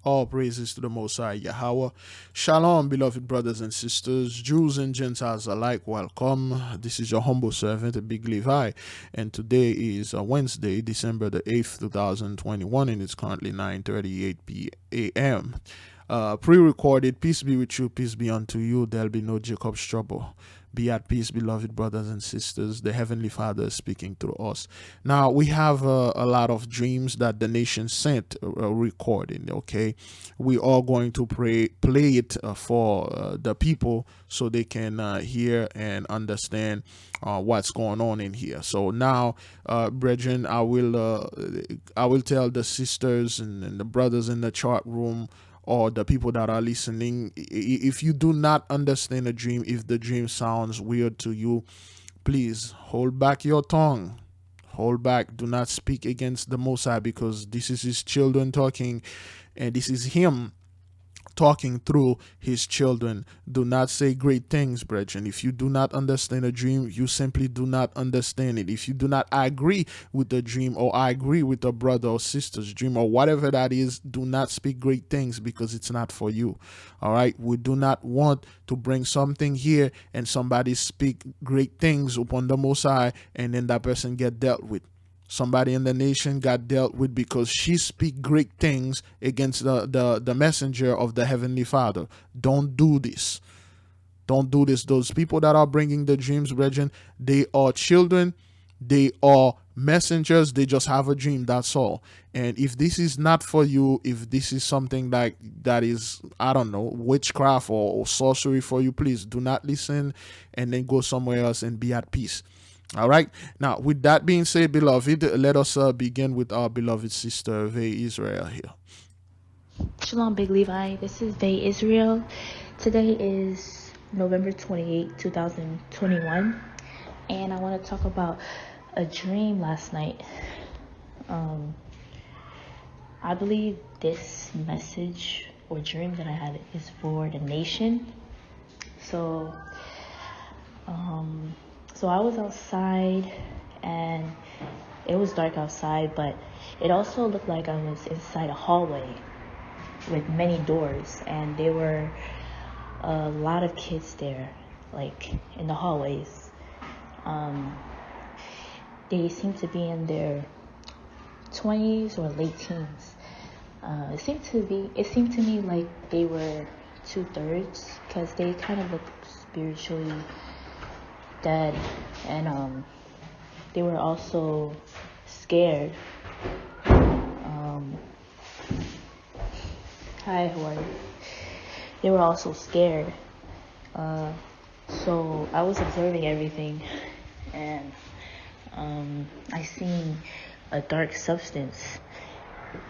All praises to the Most High Yahweh. Shalom, beloved brothers and sisters, Jews and Gentiles alike. Welcome. This is your humble servant, Big Levi, and today is Wednesday, December the 8th, 2021, and it's currently 9:38 p.m. Pre-recorded. Peace be with you. Peace be unto you. There'll be no Jacob's trouble. Be at peace, beloved brothers and sisters. The Heavenly Father is speaking through us. Now, we have a lot of dreams that the nation sent recording, okay? We are going to play it for the people so they can hear and understand what's going on in here. So now, brethren, I will tell the sisters and the brothers in the chat room or the people that are listening, if you do not understand a dream, if the dream sounds weird to you, please hold back your tongue. Hold back. Do not speak against the Most High, because this is his children talking, and this is him talking through his children. Do not say great things, brethren. If you do not understand a dream, you simply do not understand it. If you do not agree with the dream, or agree with a brother or sister's dream, or whatever that is, do not speak great things, because it's not for you. All right? We do not want to bring something here and somebody speak great things upon the Most High, and then that person get dealt with. Somebody in the nation got dealt with because she speak great things against the messenger of the Heavenly Father. Don't do this. Don't do this. Those people that are bringing the dreams, brethren, they are children. They are messengers. They just have a dream. That's all. And if this is not for you, if this is something like that is, I don't know, witchcraft or sorcery for you, please do not listen, and then go somewhere else and be at peace. All right. Now, with that being said, beloved, let us begin with our beloved sister, Vay Israel here. Shalom, Big Levi. This is Bay Israel. Today is November 28, 2021, and I want to talk about a dream last night. I believe this message or dream that I had is for the nation. So I was outside, and it was dark outside, but it also looked like I was inside a hallway with many doors, and there were a lot of kids there, like in the hallways. They seemed to be in their 20s or late teens. It seemed to me like they were 2/3, because they kind of looked spiritually dead, and they were also scared. Hi, how are you? They were also scared. So I was observing everything, and I seen a dark substance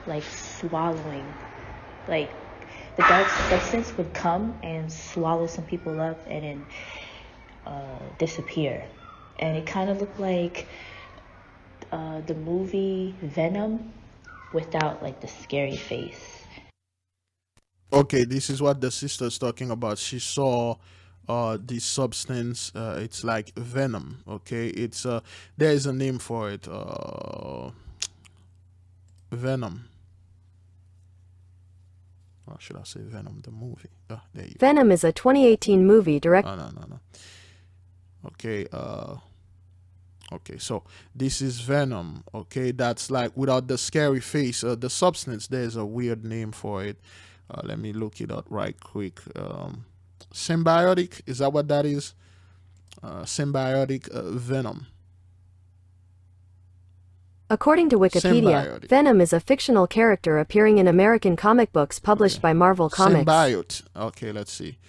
like swallowing, like the dark substance would come and swallow some people up and then disappear. And it kind of looked like the movie Venom without like the scary face. Okay, this is what the sister's talking about. She saw this substance. It's like venom. Okay, it's there is a name for it. Venom. Or should I say Venom, the movie? There you go. Venom is a 2018 movie directed. No. Okay. Okay, so this is Venom. Okay, that's like without the scary face. The substance, there's a weird name for it. Let me look it up right quick. Symbiotic, is that what that is? Symbiotic venom. According to Wikipedia, Symbiotic. Venom is a fictional character appearing in American comic books published by Marvel Comics. Symbiote. Okay, let's see.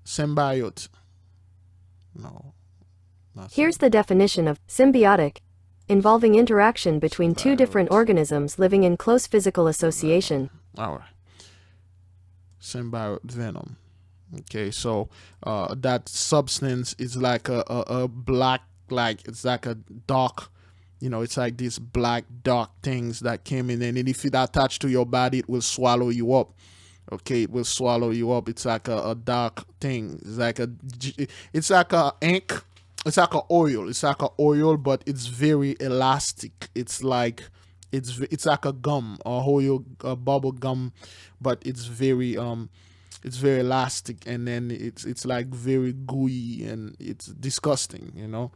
Symbiote. No. Here's the definition of symbiotic: involving interaction between two different organisms living in close physical association. All right. Symbiote venom. Okay, so that substance is like a black, like it's like a dark, it's like these black dark things that came in, and if it attached to your body, it will swallow you up. Okay, it will swallow you up. It's like a dark thing. It's like a ink. It's like a oil. It's like a oil, but it's very elastic. It's like It's like a gum, a whole bubble gum, but it's very elastic, and then it's like very gooey, and it's disgusting, you know.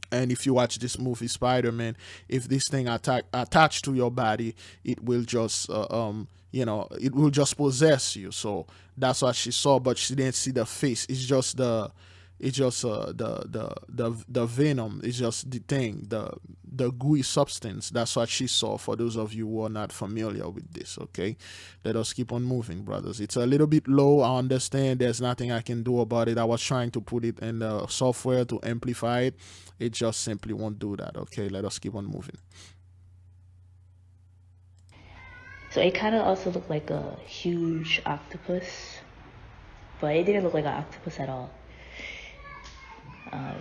And if you watch this movie Spider-Man, if this thing attached to your body, it will just you know, it will just possess you. So that's what she saw, but she didn't see the face. It's just the venom. It's just the thing, the gooey substance. That's what she saw. For those of you who are not familiar with this, okay, let us keep on moving, brothers. It's a little bit low. I understand. There's nothing I can do about it. I was trying to put it in the software to amplify it. It just simply won't do that. Okay, let us keep on moving. So it kind of also looked like a huge octopus, but it didn't look like an octopus at all.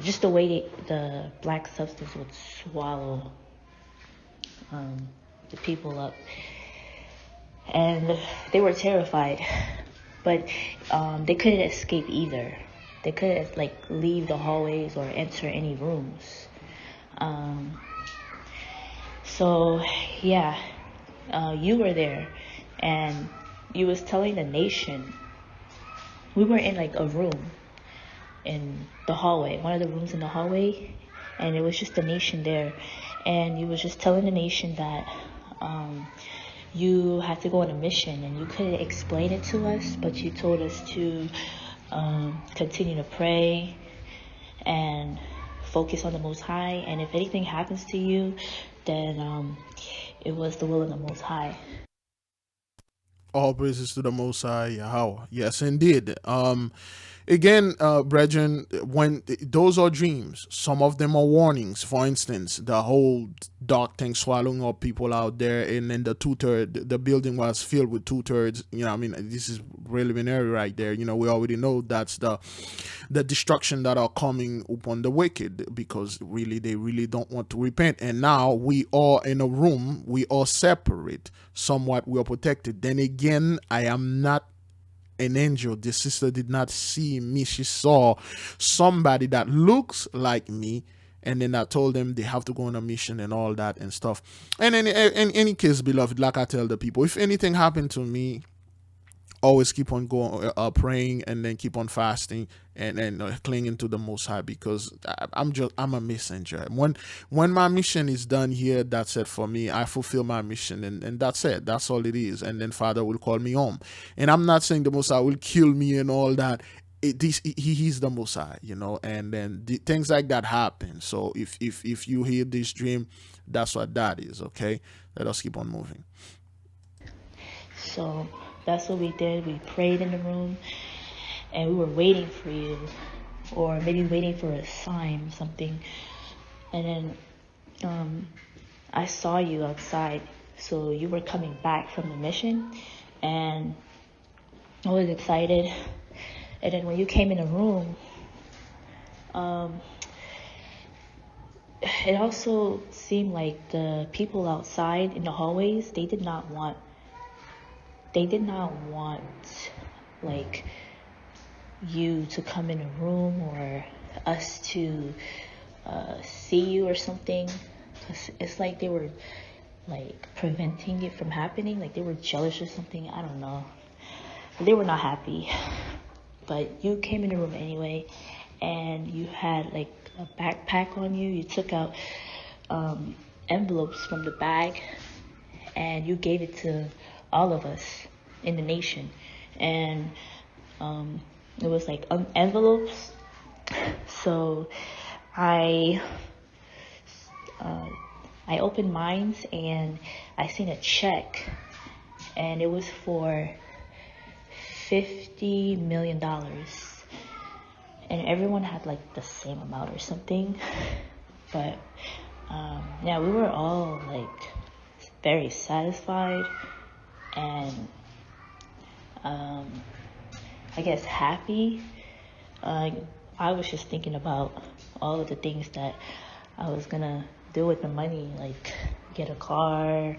Just the way the black substance would swallow the people up, and they were terrified, but they couldn't escape either. They couldn't like leave the hallways or enter any rooms. So yeah, you were there, and you was telling the nation. We were in like a room in the hallway, one of the rooms in the hallway, and it was just the nation there, and you was just telling the nation that you had to go on a mission, and you couldn't explain it to us, but you told us to continue to pray and focus on the Most High, and if anything happens to you, then it was the will of the Most High. All praises to the Most High Yahweh. Yes, indeed. Again, brethren, when those are dreams, some of them are warnings. For instance, the whole dark thing swallowing up people out there, and then the 2/3, the building was filled with 2/3. You know, I mean, this is preliminary right there. You know, we already know that's the destruction that are coming upon the wicked, because really they really don't want to repent. And now we are in a room, we are separate. Somewhat we are protected. Then again, I am not an angel. This sister did not see me. She saw somebody that looks like me, and then I told them they have to go on a mission and all that and stuff. And in any case, beloved, like I tell the people, if anything happened to me, always keep on going, praying, and then keep on fasting, and clinging to the Most High, because I'm a messenger. When my mission is done here, that's it for me. I fulfill my mission, and that's it. That's all it is. And then Father will call me home. And I'm not saying the Most High will kill me and all that. He's the Most High, you know, and then things like that happen. So if you hear this dream, that's what that is. Okay, let us keep on moving. So that's what we did. We prayed in the room, and we were waiting for you, or maybe waiting for a sign, something. And then I saw you outside, so you were coming back from the mission, and I was excited. And then when you came in the room, it also seemed like the people outside in the hallways, they did not want like you to come in a room, or us to see you or something. It's like they were like preventing it from happening, like they were jealous or something. I don't know, but they were not happy. But you came in the room anyway, and you had like a backpack on you. You took out envelopes from the bag, and you gave it to all of us in the nation. And it was like envelopes. So I opened mine, and I seen a check, and it was for $50 million, and everyone had like the same amount or something. But yeah, we were all like very satisfied, and I guess happy. I was just thinking about all of the things that I was gonna do with the money, like get a car.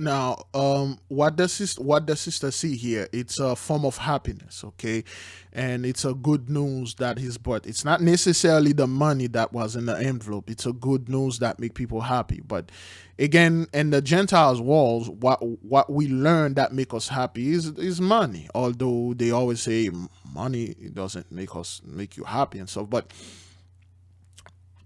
Now, what the sister see here, it's a form of happiness, okay, and it's a good news that he's brought. It's not necessarily the money that was in the envelope. It's a good news that make people happy. But again, in the Gentiles' walls, what we learn that make us happy is money. Although they always say money doesn't make you happy and stuff, but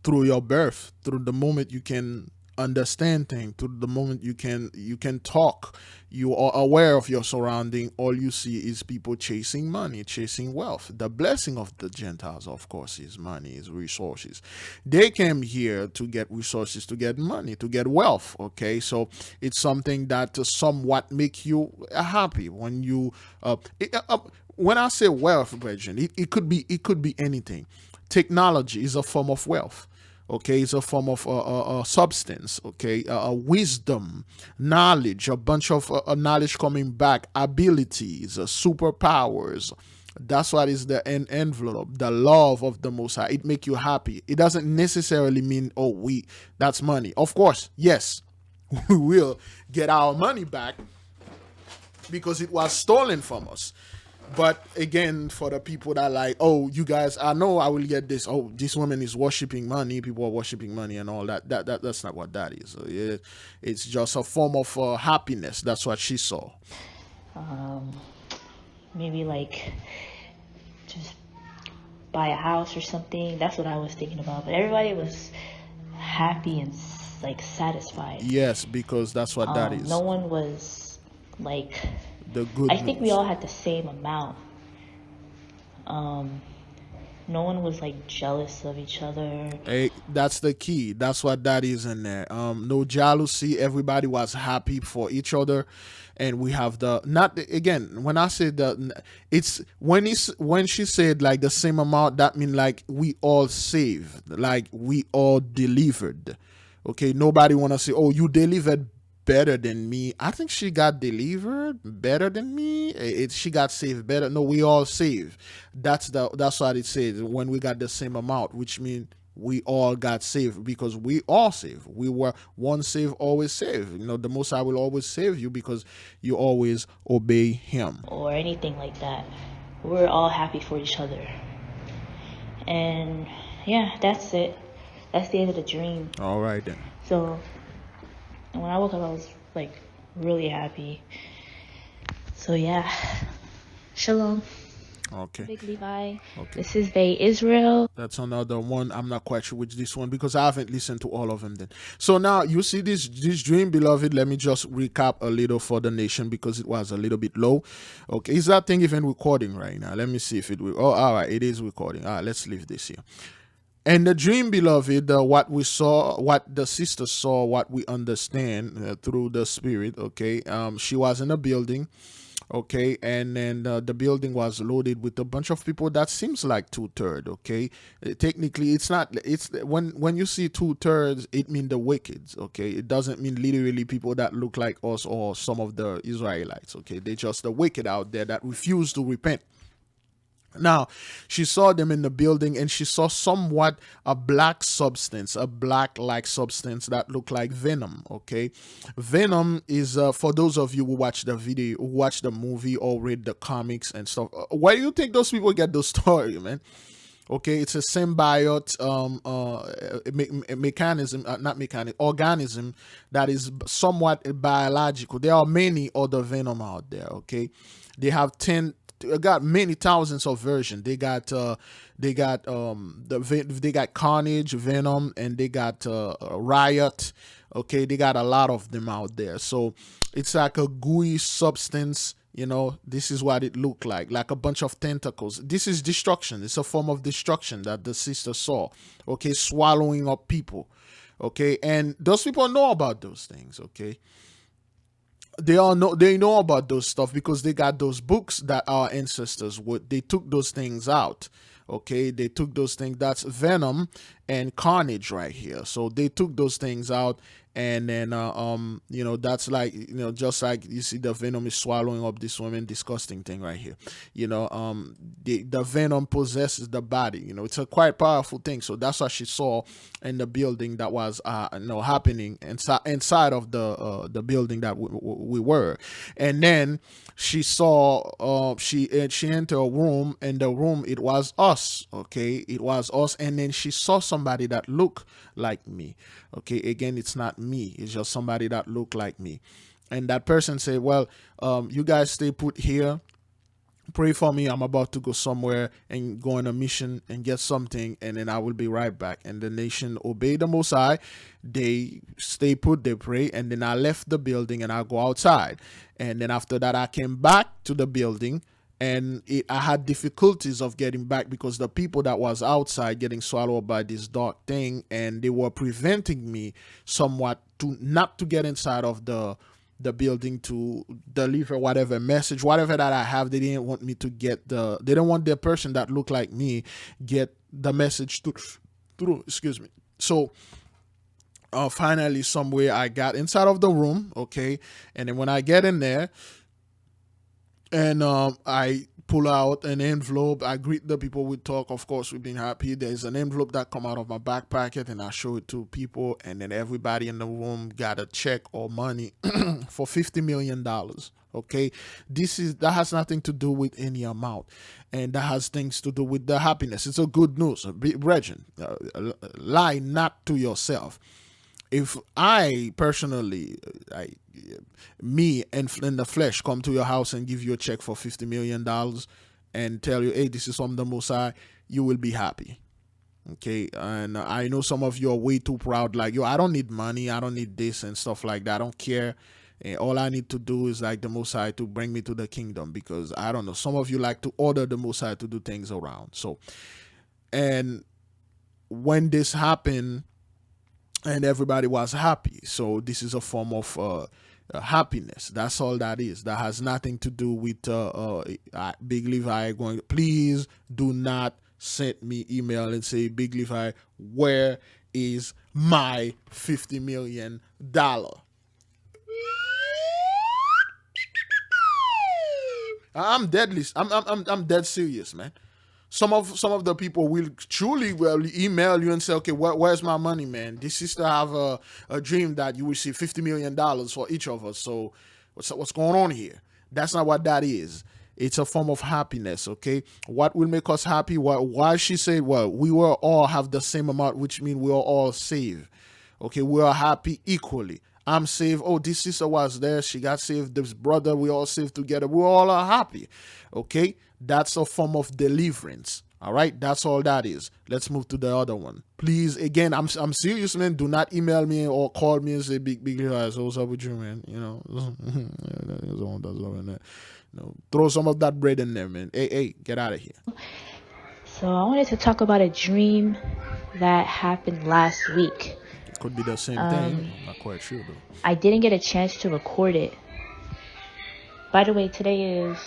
through your birth, through the moment you can understand things, through the moment you can talk, you are aware of your surrounding, all you see is people chasing money, chasing wealth. The blessing of the Gentiles, of course, is money, is resources. They came here to get resources, to get money, to get wealth. Okay, so it's something that somewhat make you happy when you when I say wealth, Brethren, it could be anything. Technology is a form of wealth. Okay, it's a form of substance. Okay, wisdom, knowledge, a bunch of knowledge coming back, abilities, superpowers. That's what is the envelope, the love of the Most High. It make you happy. It doesn't necessarily mean, oh, that's money. Of course, yes, we will get our money back because it was stolen from us. But again, for the people that like, oh, you guys, I know I will get this. Oh, this woman is worshiping money. People are worshiping money and all that. That's not what that is. It's just a form of happiness. That's what she saw. Maybe like just buy a house or something. That's what I was thinking about. But everybody was happy and like satisfied. Yes, because that's what that is. No one was like, the good I think we news. all had the same amount. No one was like jealous of each other. Hey, that's the key. That's what that is in there. No jealousy. Everybody was happy for each other, and we have the not again. When I said that, it's when she said like the same amount. That mean like we all saved, like we all delivered. Okay, nobody wanna say, oh, you delivered better than me. I think she got delivered better than me. She got saved better. No, we all saved. That's what it says when we got the same amount, which means we all got saved because we all saved. We were one saved, always saved. The Most High will always save you because you always obey Him. Or anything like that. We're all happy for each other. And yeah, that's it. That's the end of the dream. All right then. So when I woke up, I was like really happy. So yeah, shalom. Okay. Big Levi. Okay. This is Bay Israel. That's another one. I'm not quite sure which this one because I haven't listened to all of them then. So now you see this dream, beloved. Let me just recap a little for the nation because it was a little bit low. Okay, is that thing even recording right now? Let me see if it will. Oh, all right, it is recording. All right, let's leave this here. And the dream, beloved, what we saw, what the sister saw, what we understand through the spirit, okay, she was in a building, okay, and then the building was loaded with a bunch of people that seems like 2/3, okay. Technically, it's not, it's when you see 2/3, it means the wicked, okay. It doesn't mean literally people that look like us or some of the Israelites, okay. They're just the wicked out there that refuse to repent. Now, she saw them in the building and she saw somewhat a black substance, a black-like substance that looked like venom, okay? Venom is, for those of you who watch the video, who watch the movie or read the comics and stuff, where do you think those people get those stories, man? Okay, it's a symbiote mechanism, not mechanic, organism that is somewhat biological. There are many other venom out there, okay? They have got many thousands of versions. They got Carnage, Venom, and they got Riot. Okay, they got a lot of them out there. So it's like a gooey substance. This is what it looked like a bunch of tentacles. This is destruction. It's a form of destruction that the sister saw. Okay, swallowing up people. Okay, and those people know about those things. Okay. They know about those stuff because they got those books that our ancestors would. They took those things out. Okay, they took those things. That's venom, and carnage right here. So they took those things out, and then that's like, just like you see the venom is swallowing up this woman, disgusting thing right here. The venom possesses the body. It's a quite powerful thing. So that's what she saw in the building that was happening inside of the building that we were. And then she saw she entered a room, and the room, it was us. Okay, it was us. And then she saw somebody that looked like me. Okay, again, it's not me, it's just somebody that looked like me. And that person said, well, you guys stay put here, pray for me, I'm about to go somewhere and go on a mission and get something, and then I will be right back. And the nation obeyed the Most High. They stay put, they pray, and then I left the building and I go outside. And then after that, I came back to the building, and I had difficulties of getting back because the people that was outside getting swallowed by this dark thing, and they were preventing me somewhat to not to get inside of the building to deliver whatever message, whatever that I have. They didn't want me to get they didn't want the person that looked like me get the message through. Excuse me. So finally, somewhere I got inside of the room. Okay. And then when I get in there, and I pull out an envelope, I greet the people, we talk, of course, we've been happy. There's an envelope that come out of my back pocket, and I show it to people, and then everybody in the room got a check or money for $50 million. Okay, that has nothing to do with any amount, and that has things to do with the happiness. It's a good news. Brethren, lie not to yourself. If I personally, me in the flesh, come to your house and give you a check for $50 million and tell you, hey, this is from the Most High, you will be happy. Okay. And I know some of you are way too proud, like, yo, I don't need money, I don't need this and stuff like that. I don't care. And all I need to do is like the Most High to bring me to the kingdom, because I don't know, some of you like to order the Most High to do things around. So, and when this happened, and everybody was happy. So this is a form of happiness. That's all that is. That has nothing to do with Big Levi going, please do not send me email and say, Big Levi, where is my $50 million? I'm deadly. I'm dead serious, man. Some of the people will truly email you and say, okay, where's my money, man? This is to have a dream that you receive $50 million for each of us. So what's going on here? That's not what that is. It's a form of happiness, okay? What will make us happy? Why she said, well, we will all have the same amount, which means we are all saved. Okay, we are happy equally. I'm saved. Oh, this sister was there. She got saved. This brother, we all saved together. We all are happy. Okay, that's a form of deliverance. All right, that's all that is. Let's move to the other one, please. Again, I'm serious, man. Do not email me or call me and say, big guys, what's up with you, man? Throw some of that bread in there, man. Hey, get out of here. So I wanted to talk about a dream that happened last week. Could be the same thing. I'm not quite sure though. I didn't get a chance to record it. By the way, today is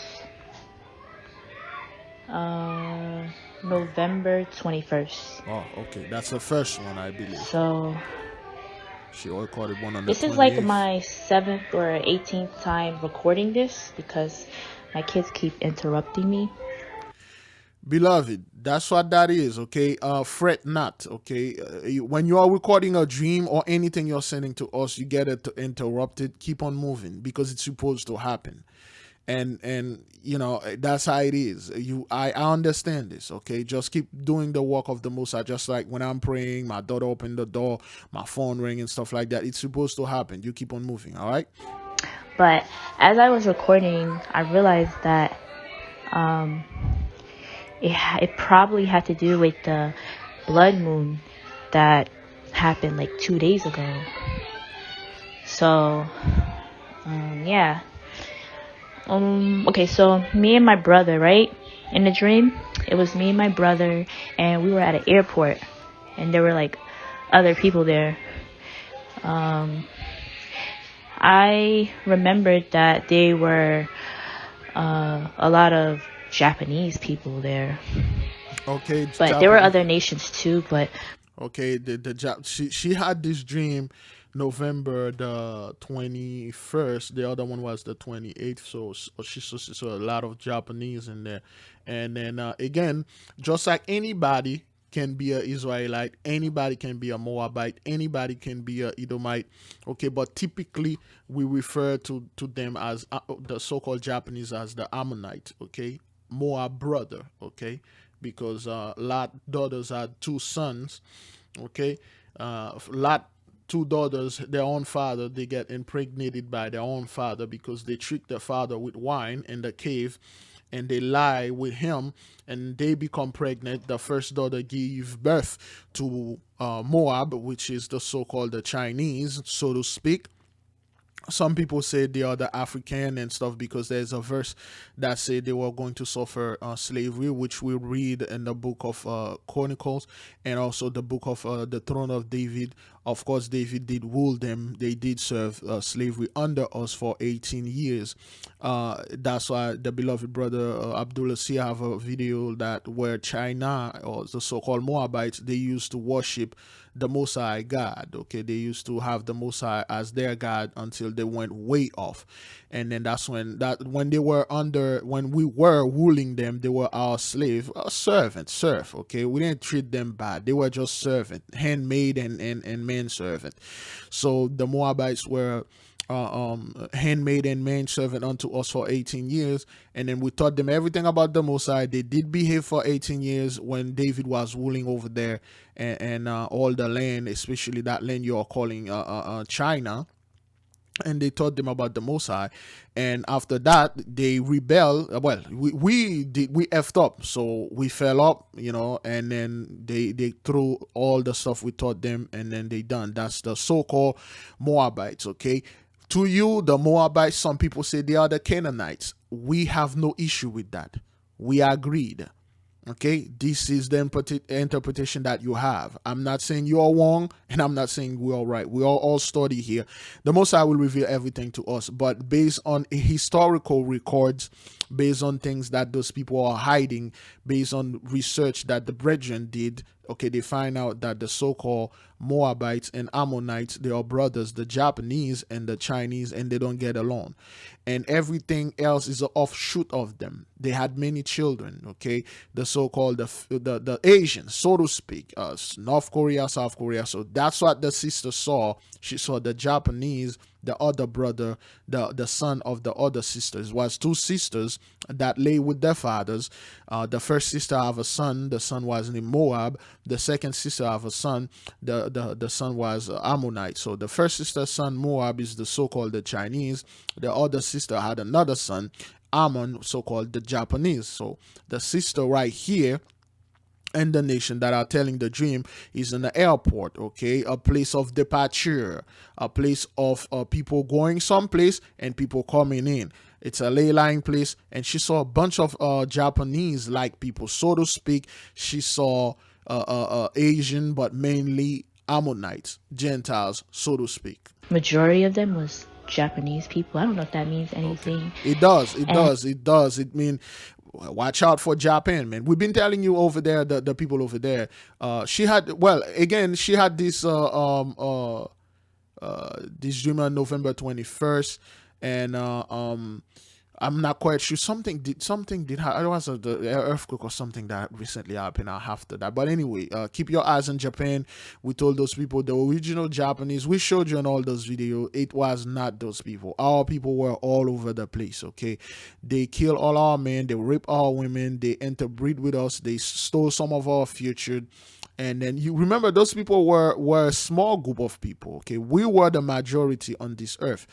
November 21st. Oh, okay. That's the first one, I believe. So she recorded one on the this 28th. is like my 7th or 18th time recording this because my kids keep interrupting me. Beloved, that's what that is, okay? Fret not, okay? When you are recording a dream or anything you're sending to us, you get it interrupted, keep on moving because it's supposed to happen. And that's how it is. I understand this, okay? Just keep doing the work of the Most High. Just like when I'm praying, my daughter opened the door, my phone ring and stuff like that. It's supposed to happen. You keep on moving, all right? But as I was recording, I realized that it probably had to do with the blood moon that happened like 2 days ago. So, yeah. Okay, so me and my brother, right? In the dream, it was me and my brother, and we were at an airport, and there were like other people there. I remembered that they were a lot of Japanese people there. Okay. But there were other nations too, but Okay, she had this dream November the 21st. The other one was the 28th. So she saw a lot of Japanese in there. And then again, just like anybody can be a Israelite, anybody can be a Moabite, anybody can be a Edomite. Okay, but typically we refer to them as the so-called Japanese as the Ammonite. Okay, Moab brother. Okay, because Lot daughters had two sons. Okay, Lot two daughters, their own father, they get impregnated by their own father because they trick their father with wine in the cave, and they lie with him, and they become pregnant. The first daughter give birth to Moab, which is the so-called the Chinese, so to speak. Some people say they are the African and stuff because there's a verse that say they were going to suffer slavery, which we read in the book of Chronicles, and also the book of the throne of David. Of course, David did rule them. They did serve slavery under us for 18 years. That's why the beloved brother Abdullah see have a video that where China, or the so-called Moabites, they used to worship the Most High God. Okay, they used to have the Most High as their God until they went way off, and then that's when they were when we were ruling them, they were our slave, serf. Okay, we didn't treat them bad. They were just servant, handmaid, and manservant. So the Moabites were handmaid and manservant unto us for 18 years, and then we taught them everything about the Most High. They did behave for 18 years when David was ruling over there, and all the land, especially that land you are calling China. And they taught them about the Most High, and after that they rebel. Well, we effed up, so we fell up, and then they threw all the stuff we taught them, and then they done. That's the so-called Moabites. Okay, to you, the Moabites, some people say they are the Canaanites. We have no issue with that. We agreed. Okay, this is the interpretation that you have. I'm not saying you are wrong, and I'm not saying we're all right. We all study here. The Most High will reveal everything to us, but based on historical records, based on things that those people are hiding, based on research that the brethren did, okay, they find out that the so-called Moabites and Ammonites, they are brothers, the Japanese and the Chinese, and they don't get along. And everything else is an offshoot of them. They had many children, okay? The so-called the Asians, so to speak, North Korea, South Korea. So that's what the sister saw. She saw the Japanese, the other brother, the son of the other sisters. It was two sisters that lay with their fathers. The first sister have a son. The son was named Moab. The second sister have a son. The son was Ammonite. So the first sister's son Moab is the so-called the Chinese. The other sister had another son, Ammon, so-called the Japanese. So the sister right here and the nation that are telling the dream is in the airport, okay, a place of departure, a place of people going someplace and people coming in. It's a ley-line place, and she saw a bunch of Japanese-like people, so to speak. She saw Asian, but mainly Ammonites, Gentiles, so to speak. Majority of them was Japanese people. I don't know if that means anything. Okay. It does. It means watch out for Japan, man. We've been telling you over there, the people over there. She had this this dream on November 21st, and I'm not quite sure. Something did happen. It was the earthquake or something that recently happened after that. But anyway, keep your eyes on Japan. We told those people the original Japanese. We showed you in all those videos. It was not those people. Our people were all over the place. Okay, they kill all our men. They rape our women. They interbreed with us. They stole some of our future. And then you remember those people were a small group of people. Okay, we were the majority on this earth.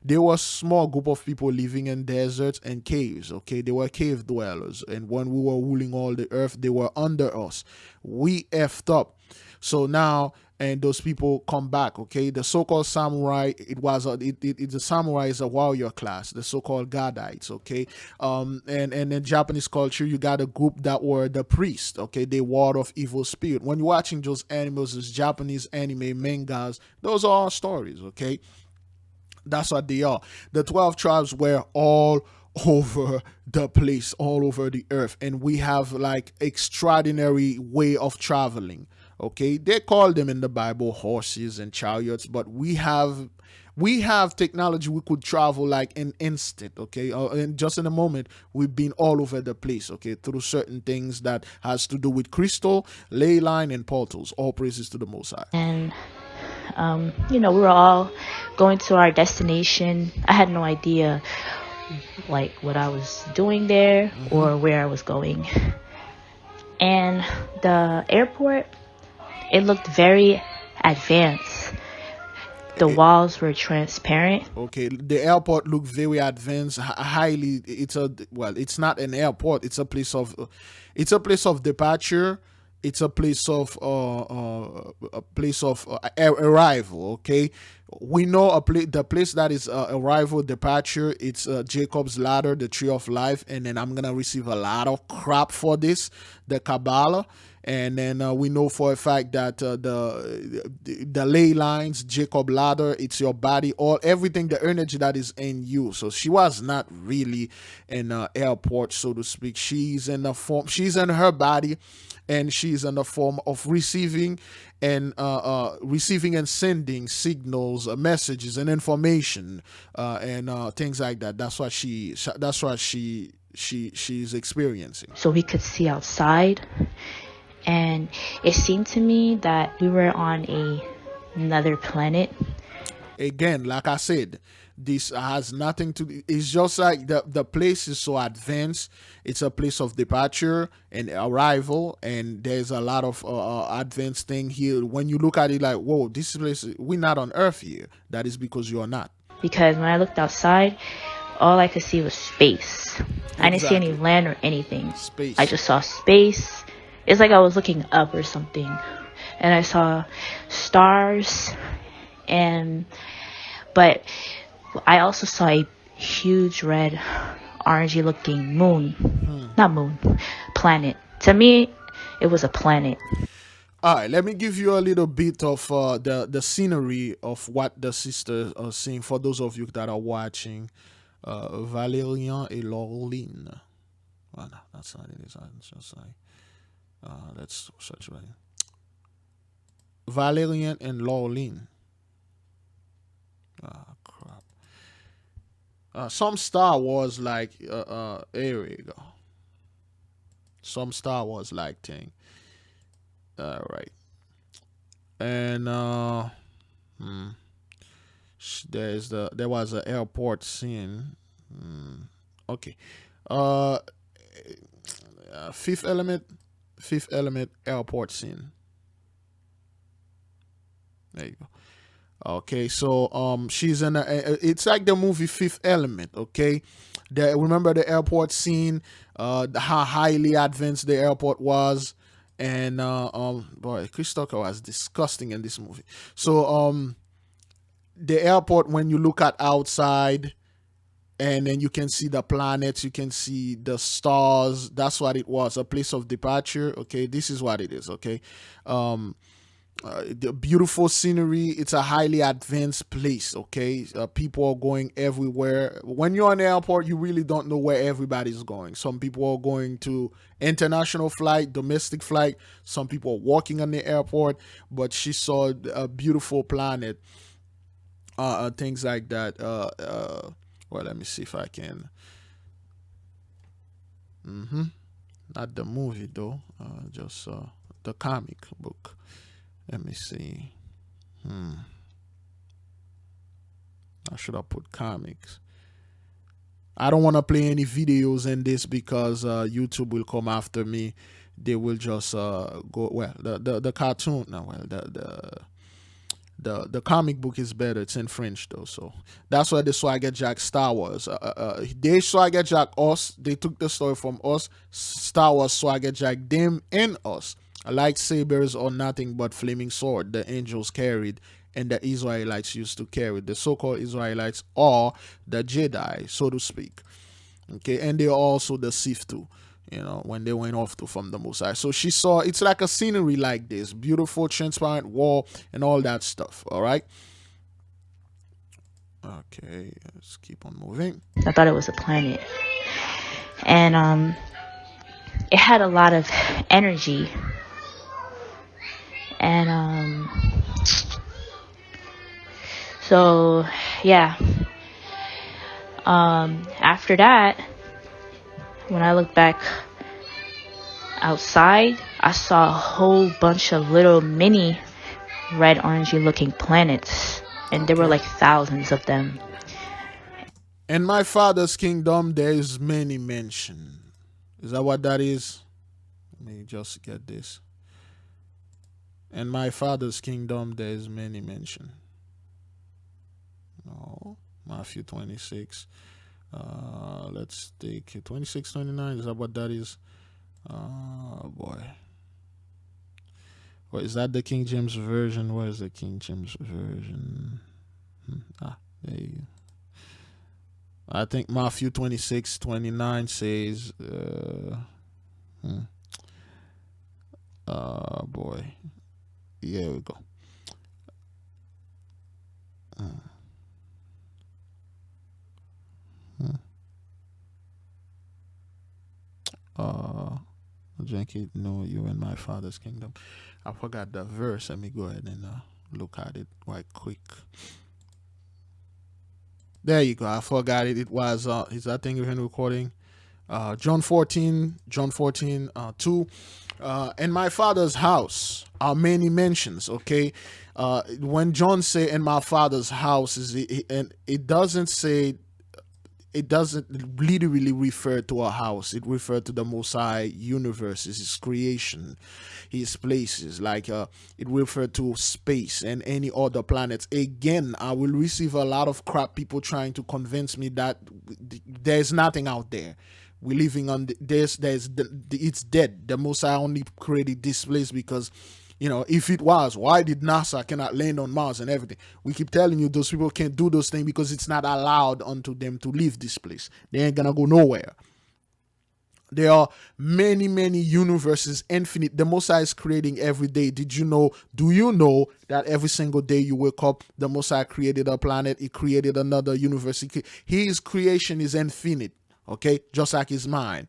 They were a small group of people living in deserts and caves. Okay, they were cave dwellers. And when we were ruling all the earth, they were under us. We effed up. So now, and those people come back, okay? The so-called samurai, the samurai is a warrior class, the so-called Gadites, okay? And in Japanese culture, you got a group that were the priests, okay? They ward off evil spirit. When you're watching those animals, those Japanese anime, mangas, those are all stories, okay? That's what they are. The 12 tribes were all over the place, all over the earth, and we have like extraordinary way of traveling. Okay, they call them in the Bible horses and chariots, but we have technology. We could travel like an instant. Okay, and just in a moment, we've been all over the place. Okay, through certain things that has to do with crystal, ley line, and portals. All praises to the Most High. And we were all going to our destination. I had no idea like what I was doing there or where I was going. And the airport, it looked very advanced. The walls were transparent. Okay, the airport looked very advanced, highly. It's not an airport. It's a place of departure. It's a place of arrival. Okay, we know the place that is arrival, departure. It's Jacob's ladder, the tree of life, and then I'm gonna receive a lot of crap for this, the Kabbalah. And then we know for a fact that the ley lines, Jacob ladder, it's your body, everything, the energy that is in you. So she was not really in an airport, so to speak. She's in her body, and she's in the form of receiving and sending signals, messages, and information, and things like that. That's what she's experiencing. So we could see outside. And it seemed to me that we were on another planet. Again, like I said, this has nothing to. It's just like the place is so advanced. It's a place of departure and arrival, and there's a lot of advanced thing here. When you look at it, like, whoa, this place, we're not on Earth here. That is because you are not. Because when I looked outside, all I could see was space. Exactly. I didn't see any land or anything. Space. I just saw space. It's like I was looking up or something, and I saw stars, but I also saw a huge red, orangey looking moon. Not moon, planet. To me, it was a planet. All right, let me give you a little bit of the scenery of what the sisters are seeing for those of you that are watching. Valérian et Laureline. Well, no, that's not it. It's just like. Let's search right. Valérian and Laureline. Crap. Some Star Wars like here we go. Some Star Wars like thing. Right. And there was an airport scene. Okay. Fifth Element airport scene. There you go. Okay, so she's in it's like the movie Fifth Element. Okay, remember the airport scene, how highly advanced the airport was, and boy, Chris Tucker was disgusting in this movie. So the airport, when you look at outside, and then you can see the planets, you can see the stars. That's what it was, a place of departure. Okay, this is what it is. Okay, the beautiful scenery. It's a highly advanced place. Okay, people are going everywhere. When you're on the airport, you really don't know where everybody's going. Some people are going to international flight, domestic flight. Some people are walking on the airport. But she saw a beautiful planet, things like that. Well, let me see if I can. Not the movie though. Just the comic book. Let me see. I should have put comics. I don't want to play any videos in this because YouTube will come after me. They will just go. Well, the cartoon. No, well, the comic book is better. It's in French though, so that's why the Swagger Jack Star Wars. They Swagger Jack us. They took the story from us. Star Wars Swagger Jack them and us. Lightsabers are nothing but flaming sword the angels carried and the Israelites used to carry. The so-called Israelites are the Jedi, so to speak. Okay, and they're also the Sith too. You know, when they went off from the Most High. So she saw, it's like a scenery like this. Beautiful, transparent wall and all that stuff. All right. Okay, let's keep on moving. I thought it was a planet. And it had a lot of energy. And so yeah, after that, when I look back outside, I saw a whole bunch of little mini red orangey looking planets, and there were like thousands of them. In my father's kingdom, there is many mansions. Is that what that is? Let me just get this. In my father's kingdom, there is many mansions. No, Matthew 26. Let's take it. 26, 29. Is that what that is? Oh boy. What is that, the King James version? Where is the King James version? There you go. I think Matthew 26, 29 says, boy. Here we go. Drink it, no, you in my father's kingdom. I forgot the verse. Let me go ahead and look at it right quick. There you go. I forgot it. It was is that thing even recording? John 14, 2. In my father's house are many mansions. Okay, when John say in my father's house, and it doesn't say, it doesn't literally refer to a house. It refers to the Most High universes, his creation, his places. Like it refers to space and any other planets. Again, I will receive a lot of crap, people trying to convince me that there's nothing out there. We're living on it's dead. The Most High only created this place because, you know, if it was, why did NASA cannot land on Mars and everything? We keep telling you those people can't do those things because it's not allowed unto them to leave this place. They ain't gonna go nowhere. There are many, many universes, infinite. The Most High is creating every day. Do you know that every single day you wake up, the Most High created a planet, he created another universe. His creation is infinite, okay? Just like his mind.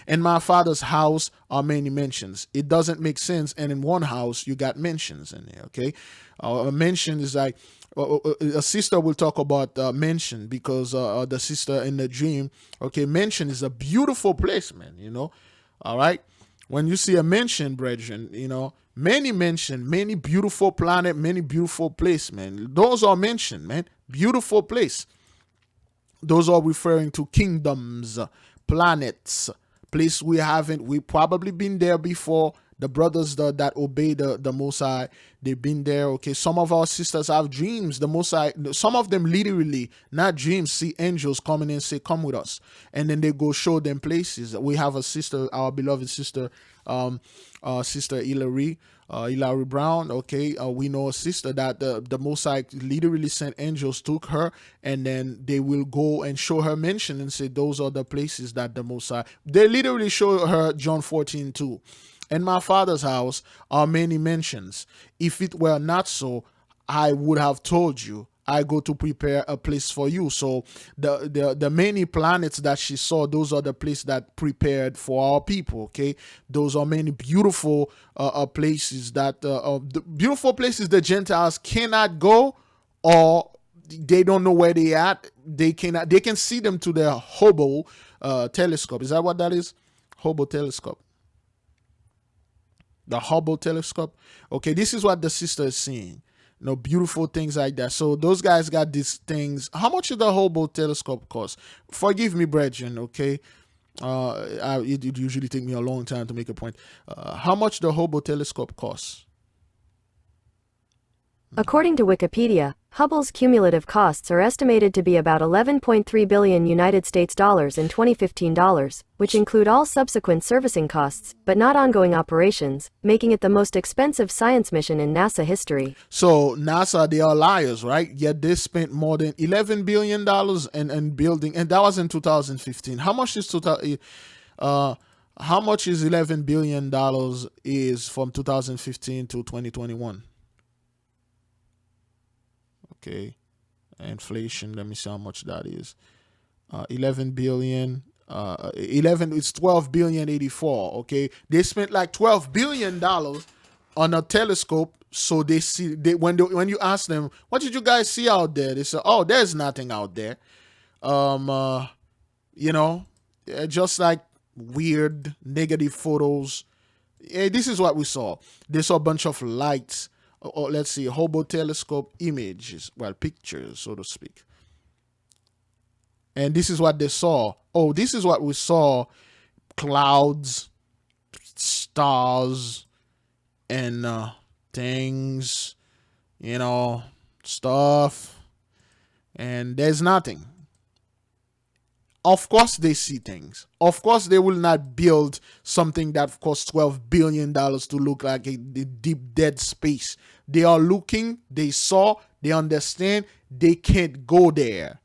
In my father's house are many mansions. It doesn't make sense. And in one house, you got mansions in there, okay? A mansion is like, a sister will talk about mansion because the sister in the dream, okay, mansion is a beautiful place, man, you know? All right? When you see a mansion, brethren, you know, many mansion, many beautiful planet, many beautiful place, man. Those are mansion, man. Beautiful place. Those are referring to kingdoms, planets, place we probably been there before. The brothers that obey the Most High, they've been there. Okay, some of our sisters have dreams. The Most High, some of them literally, not dreams, see angels coming and say, "Come with us," and then they go show them places. We have a sister, our beloved sister, Sister Hilary Brown. Okay, we know a sister that the Most High literally sent angels, took her, and then they will go and show her mansion and say those are the places that the Most High. They literally show her John 14 too. In my father's house are many mansions. If it were not so, I would have told you. I go to prepare a place for you. So the many planets that she saw, those are the places that prepared for our people. Okay, those are many beautiful places that the beautiful places the Gentiles cannot go, or they don't know where they at. They cannot. They can see them to their Hobo telescope. Is that what that is? Hobo telescope. The Hubble telescope. Okay, this is what the sister is seeing. You know, beautiful things like that. So those guys got these things. How much did the Hubble telescope cost? Forgive me, brethren, okay? It usually take me a long time to make a point. How much the Hubble telescope costs? According to Wikipedia, Hubble's cumulative costs are estimated to be about 11.3 billion United States dollars in 2015 dollars, which include all subsequent servicing costs, but not ongoing operations, making it the most expensive science mission in NASA history. So NASA, they are liars, right? Yet they spent more than $11 billion in building, and that was in 2015. How much is $11 billion is from 2015 to 2021? Okay, inflation, let me see how much that is. 11 billion, 11, it's 12 billion 84. Okay, they spent like $12 billion on a telescope, so they see, when you ask them, what did you guys see out there, they say, oh, there's nothing out there. You know, just like weird negative photos. This is what we saw. They saw a bunch of lights, or let's see, Hobo telescope images, well, pictures, so to speak. And this is what they saw. Oh, this is what we saw: clouds, stars, and things, stuff. And there's nothing. Of course they see things. Of course they will not build something that costs $12 billion to look like a deep dead space. They are looking, they saw, they understand, they can't go there.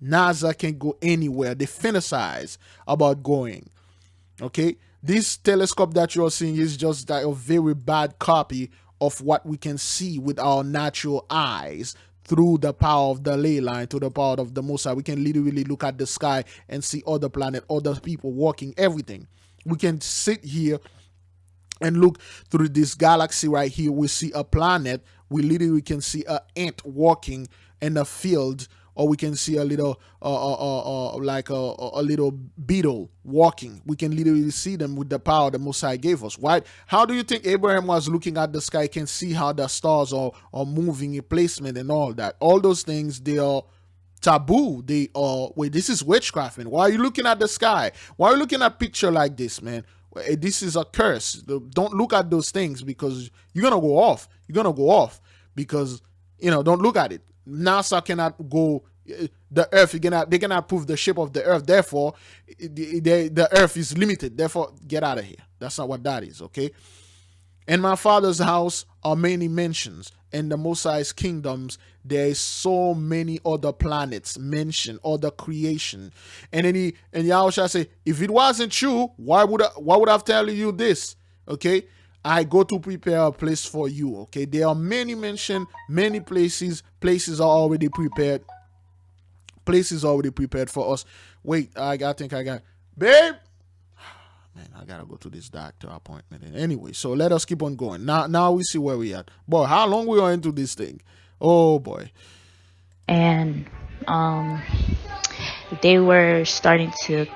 NASA can't go anywhere. They fantasize about going. Okay? This telescope that you're seeing is just like a very bad copy of what we can see with our natural eyes through the power of the ley line, to the power of the Most High. We can literally look at the sky and see other planet, other people walking, everything. We can sit here and look through this galaxy right here. We see a planet. We literally can see an ant walking in a field, or we can see a little like a little beetle walking. We can literally see them with the power the Most High gave us, right? How do you think Abraham was looking at the sky, can see how the stars are moving in placement and all that? All those things, they are taboo. They are, wait, this is witchcraft, man. Why are you looking at the sky? Why are you looking at a picture like this, man? This is a curse. Don't look at those things, because you're gonna go off. You're gonna go off because, don't look at it. NASA cannot go the earth. They cannot prove the shape of the earth. Therefore, the earth is limited. Therefore, get out of here. That's not what that is, okay? In my Father's house are many mansions. In the Most High's kingdoms, there is so many other planets mentioned, other creation. And then Yahushua say, if it wasn't true, why would I tell you this? Okay? I go to prepare a place for you. Okay? There are many mentioned, many places. Places are already prepared. Places already prepared for us. Wait, I think I got, babe. Man, I gotta go to this doctor appointment. Anyway, so let us keep on going. Now we see where we at. Boy, how long we are into this thing? Oh boy. And they were starting to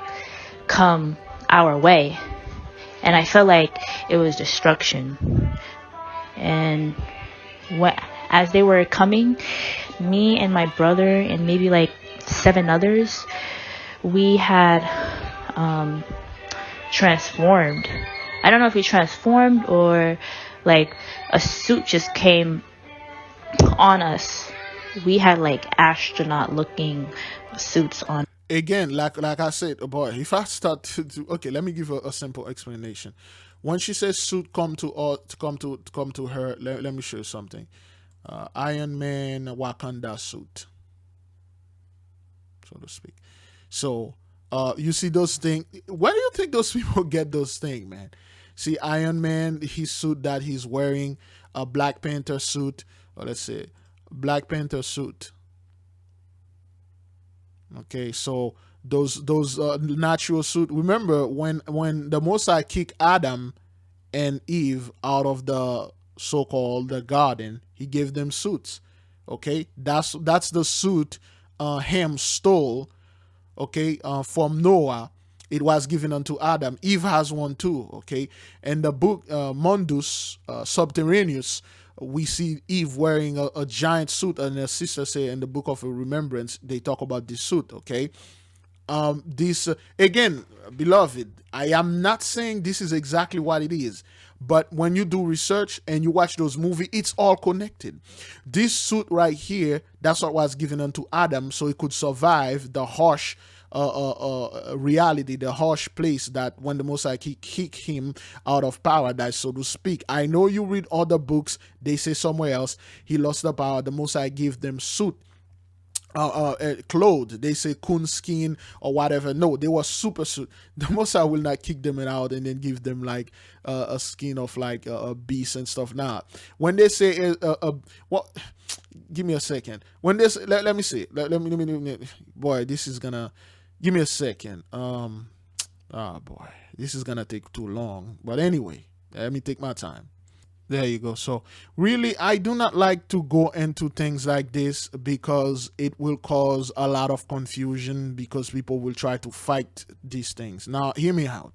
come our way, and I felt like it was destruction. And as they were coming, me and my brother and maybe like 7 others, we had transformed. I don't know if we transformed or like a suit just came on us. We had like astronaut looking suits on. Again, like I said, boy, if I start to okay, let me give a simple explanation. When she says suit come to her, let me show you something. Iron Man Wakanda suit, so to speak. So you see those things. Where do you think those people get those things, man? See, Iron Man, his suit that he's wearing, a Black Panther suit, or let's say Black Panther suit. Okay, so those natural suit. Remember when the Most High kicked Adam and Eve out of the so-called the garden, he gave them suits. Okay, that's the suit Ham stole. Okay, from Noah. It was given unto Adam. Eve has one too. Okay, and the book Mundus Subterraneous, we see Eve wearing a giant suit, and her sister say in the book of Remembrance they talk about this suit. Okay, this again, beloved, I am not saying this is exactly what it is, but when you do research and you watch those movies, it's all connected. This suit right here, that's what was given unto Adam, so he could survive the harsh reality, the harsh place that when the Most High kick him out of paradise, so to speak. I know you read other books, they say somewhere else he lost the power. The Most High gave them suit, clothes. They say coon skin or whatever. No, they were super suit. The Most High will not kick them out and then give them like a skin of like a beast and stuff. Nah, when they say what, give me a second. When this, let me see. Let me. Boy, this is gonna. Give me a second. Oh boy, this is gonna take too long. But anyway, let me take my time. There you go. So, really, I do not like to go into things like this because it will cause a lot of confusion because people will try to fight these things. Now, hear me out.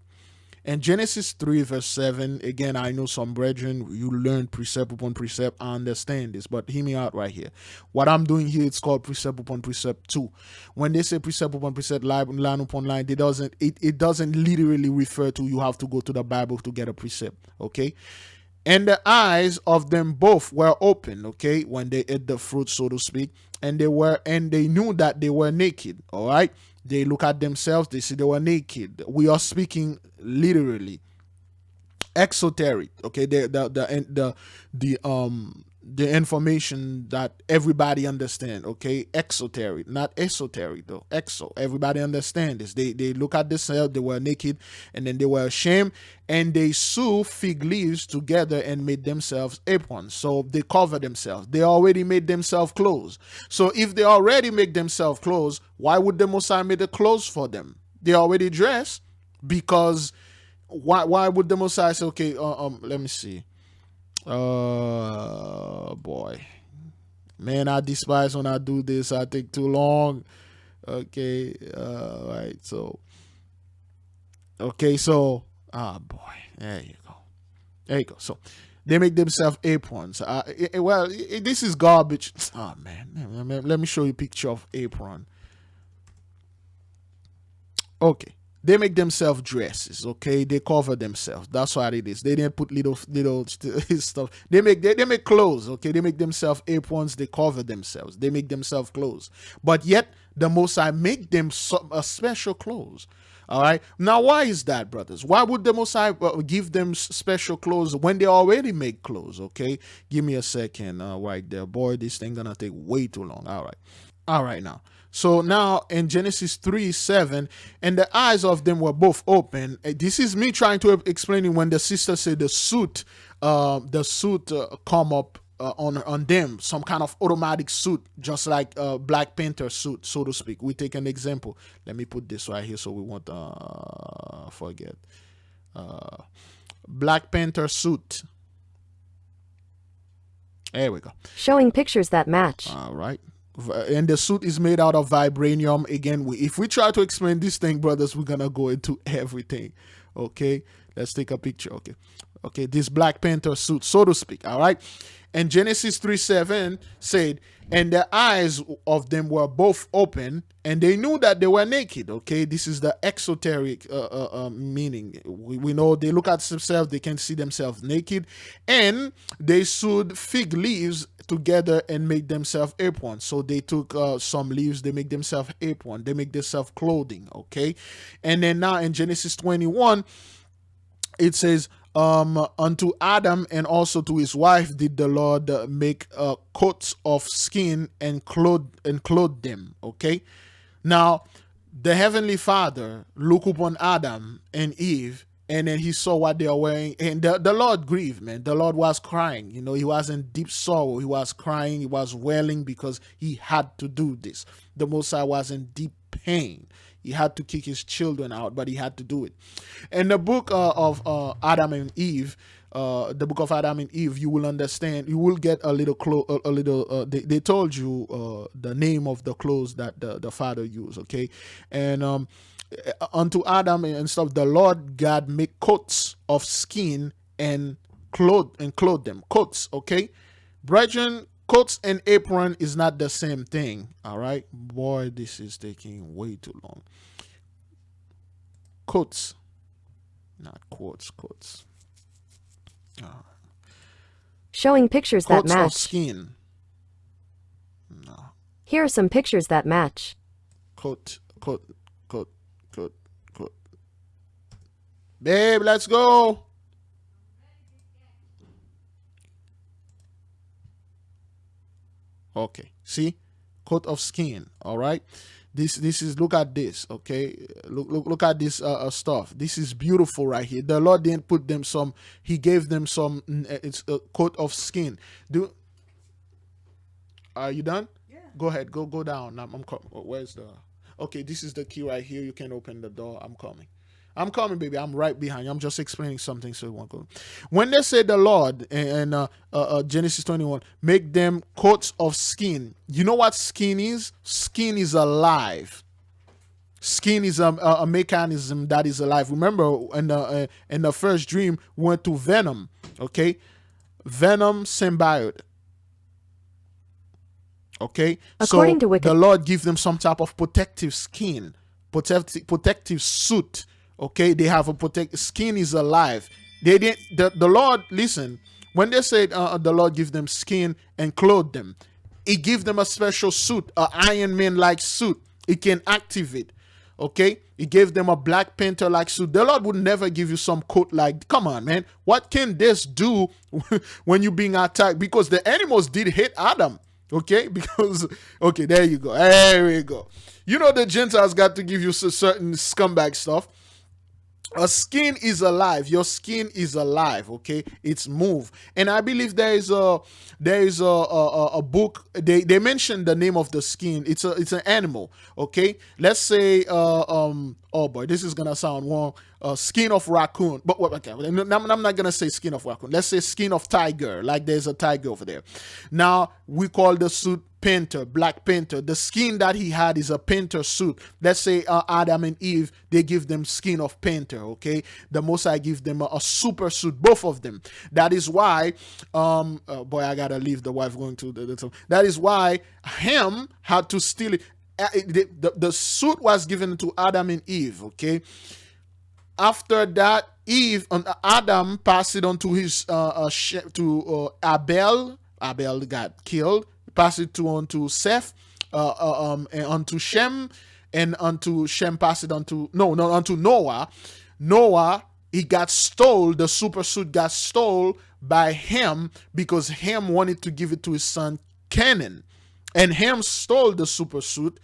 In Genesis 3, verse 7, again, I know some brethren, you learn precept upon precept. I understand this, but hear me out right here. What I'm doing here, it's called precept upon precept 2. When they say precept upon precept, line upon line, it doesn't literally refer to you have to go to the Bible to get a precept, okay? And the eyes of them both were open, okay, when they ate the fruit, so to speak, and they knew that they were naked. All right, they look at themselves, they see they were naked. We are speaking literally, exoteric, okay, the information that everybody understand, okay, exoteric, not esoteric though, exo, everybody understand this. They look at themselves, they were naked, and then they were ashamed, and they sew fig leaves together and made themselves aprons. So they cover themselves, they already made themselves clothes. So if they already make themselves clothes, why would the Messiah make the clothes for them? They already dressed. Because why would the Messiah say, okay, let me see, boy, man, I despise when I do this, I take too long. Okay, right, so okay, so boy, there you go, there you go. So they make themselves aprons. This is garbage. Oh man, let me show you a picture of apron. Okay, they make themselves dresses. Okay, they cover themselves. That's what it is. They didn't put little stuff. They make clothes. Okay, they make themselves aprons. They cover themselves. They make themselves clothes. But yet the Most High make them a special clothes. All right. Now, why is that, brothers? Why would the Most High give them special clothes when they already make clothes? Okay, give me a second. Right there, boy. This thing gonna take way too long. All right. All right, now. So now in Genesis 3:7, and the eyes of them were both open. This is me trying to explain when the sister said the suit come up on them, some kind of automatic suit, just like Black Panther suit, so to speak. We take an example. Let me put this right here so we won't forget. Black Panther suit. There we go. Showing pictures that match. All right. And the suit is made out of vibranium. Again, if we try to explain this thing, brothers, we're gonna go into everything. Okay, let's take a picture. Okay, this Black Panther suit, so to speak. All right. And Genesis 3:7 said, and the eyes of them were both open, and they knew that they were naked. Okay, this is the exoteric meaning. We know they look at themselves, they can see themselves naked, and they sewed fig leaves together and make themselves aprons. So they took some leaves, they make themselves apron, they make themselves clothing. Okay, and then now in Genesis 21, it says, unto Adam and also to his wife did the Lord make coats of skin and clothe them. Okay, now the Heavenly Father looked upon Adam and Eve, and then he saw what they are wearing, and the Lord grieved, man. The Lord was crying. You know, he was in deep sorrow. He was crying. He was wailing because he had to do this. The Messiah was in deep pain. He had to kick his children out, but he had to do it. In the book of Adam and Eve, the book of Adam and Eve, you will understand. You will get a little they told you the name of the clothes that the Father used. Okay, and unto Adam and stuff, the Lord God make coats of skin and clothe them. Coats, okay, brethren. Coats and apron is not the same thing. All right, boy, this is taking way too long. Coats, not quotes. Coats. Showing pictures that Coats of match. skin. No. Here are some pictures that match. Coat. Babe, let's go. Okay, see, coat of skin. All right, this is, look at this. Okay, look at this stuff. This is beautiful right here. The Lord didn't put them some. He gave them some. It's a coat of skin. Are you done? Yeah. Go ahead. Go down. I'm coming. Where's the? Okay, this is the key right here. You can open the door. I'm coming. I'm coming, baby. I'm right behind you. I'm just explaining something so you won't go. When they say the Lord in Genesis 21, make them coats of skin. You know what skin is? Skin is alive. Skin is a mechanism that is alive. Remember, in the first dream, we went to Venom. Okay, Venom symbiote. Okay, According so to Wiki, the Lord give them some type of protective skin, protective suit. Okay, they have a protect skin is alive. They didn't. The Lord, listen, when they said the Lord give them skin and clothe them, He give them a special suit, a Iron Man like suit. It can activate. Okay, He gave them a Black Panther like suit. The Lord would never give you some coat like. Come on, man. What can this do when you're being attacked? Because the animals did hit Adam. Okay, because okay, there you go. There we go. You know the Gentiles got to give you certain scumbag stuff. A skin is alive. Your skin is alive. Okay, it's moved. And I believe there is a book. They mentioned the name of the skin. It's an animal. Okay, let's say oh boy, this is gonna sound wrong. Skin of raccoon. But what? Okay, I'm not gonna say skin of raccoon. Let's say skin of tiger. Like there's a tiger over there. Now we call the suit Panther, Black Panther. The skin that he had is a Panther suit. Let's say Adam and Eve, they give them skin of Panther. Okay, the Most High give them a super suit, both of them. That is why, boy, I gotta leave the wife going to that is why Ham had to steal it. The suit was given to Adam and Eve. Okay, after that, Adam passed it on to his Abel. Abel got killed. Pass it on to Seth, and onto Shem, and onto Shem pass it onto onto Noah. Noah, he got stole. The super suit got stole by Ham because Ham wanted to give it to his son Canaan, and Ham stole the super suit,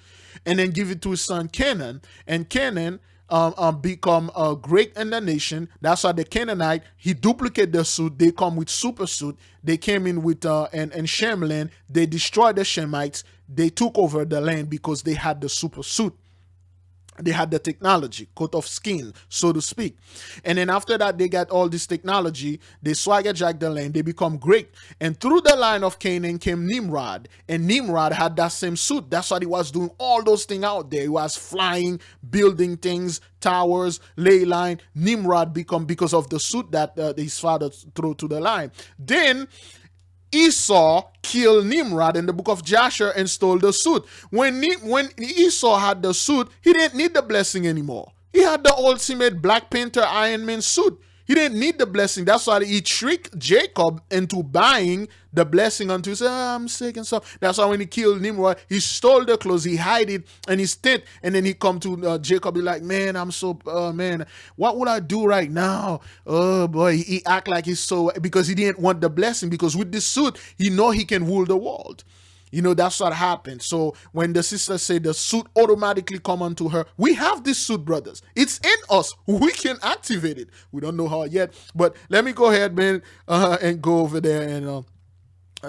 and then give it to his son Canaan, and Canaan become great in the nation. That's why the Canaanite, he duplicate the suit. They come with super suit. They came in with and Shem land. They destroyed the Shemites. They took over the land because they had the super suit. They had the technology, coat of skin, so to speak. And then after that, they got all this technology. They swagger jack the land. They become great. And through the line of Canaan came Nimrod. And Nimrod had that same suit. That's why he was doing all those things out there. He was flying, building things, towers, ley line. Nimrod become because of the suit that his father threw to the line. Then Esau killed Nimrod in the book of Joshua and stole the suit. When Esau had the suit, he didn't need the blessing anymore. He had the ultimate Black Panther Iron Man suit. He didn't need the blessing. That's why he tricked Jacob into buying the blessing unto his, I'm sick and stuff. That's why when he killed Nimrod, he stole the clothes, he hide it in his tent, and then he come to Jacob, be like, man, I'm so, man, what would I do right now? Oh boy, he act like he's so, because he didn't want the blessing, because with this suit, he know he can rule the world. You know, that's what happened. So when the sister said the suit automatically come onto her, we have this suit, brothers. It's in us. We can activate it. We don't know how yet. But let me go ahead, man, and go over there and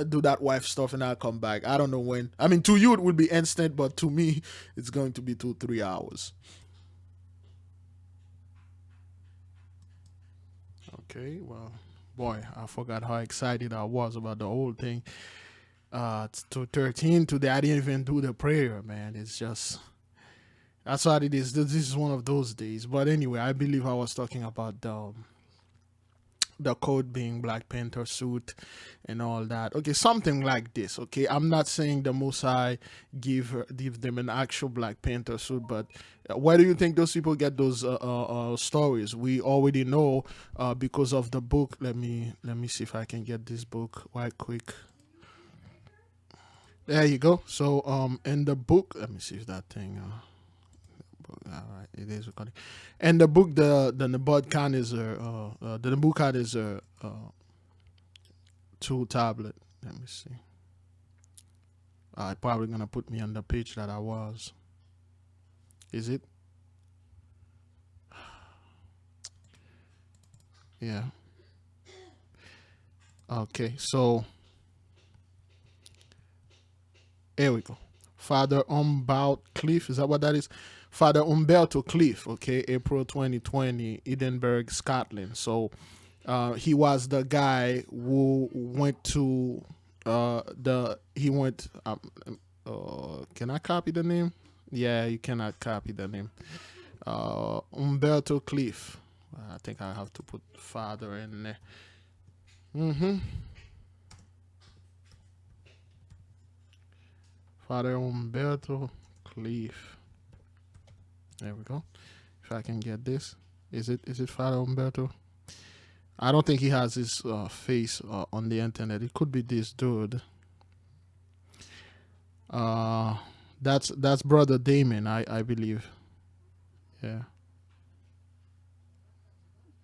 do that wife stuff, and I'll come back. I don't know when. I mean, to you it will be instant, but to me, it's going to be 2-3 hours. Okay, well, boy, I forgot how excited I was about the whole thing. To 13 today, I didn't even do the prayer, man. It's just, that's what it is. This is one of those days. But anyway, I believe I was talking about the code being Black Panther suit and all that. Okay, something like this. Okay, I'm not saying the Most High give them an actual Black Panther suit, but where do you think those people get those stories? We already know because of the book. Let me see if I can get this book right quick. There you go. So in the book, let me see if that thing. All right, it is recording. And the book, the Nebuchadnezzar, the Nebuchadnezzar 2 tablet. Let me see. Probably gonna put me on the page that I was. Is it? Yeah. Okay, so here we go. Father Umbout Cliff. Is that what that is? Father Umberto Cliff. Okay, April 2020, Edinburgh, Scotland. So he was the guy who went to can I copy the name? Yeah, you cannot copy the name. Umberto Cliff. I think I have to put father in there. Father Umberto Cliff. There we go. If I can get this. Is it Father Umberto? I don't think he has his face on the internet. It could be this dude. That's Brother Damon, I believe. Yeah.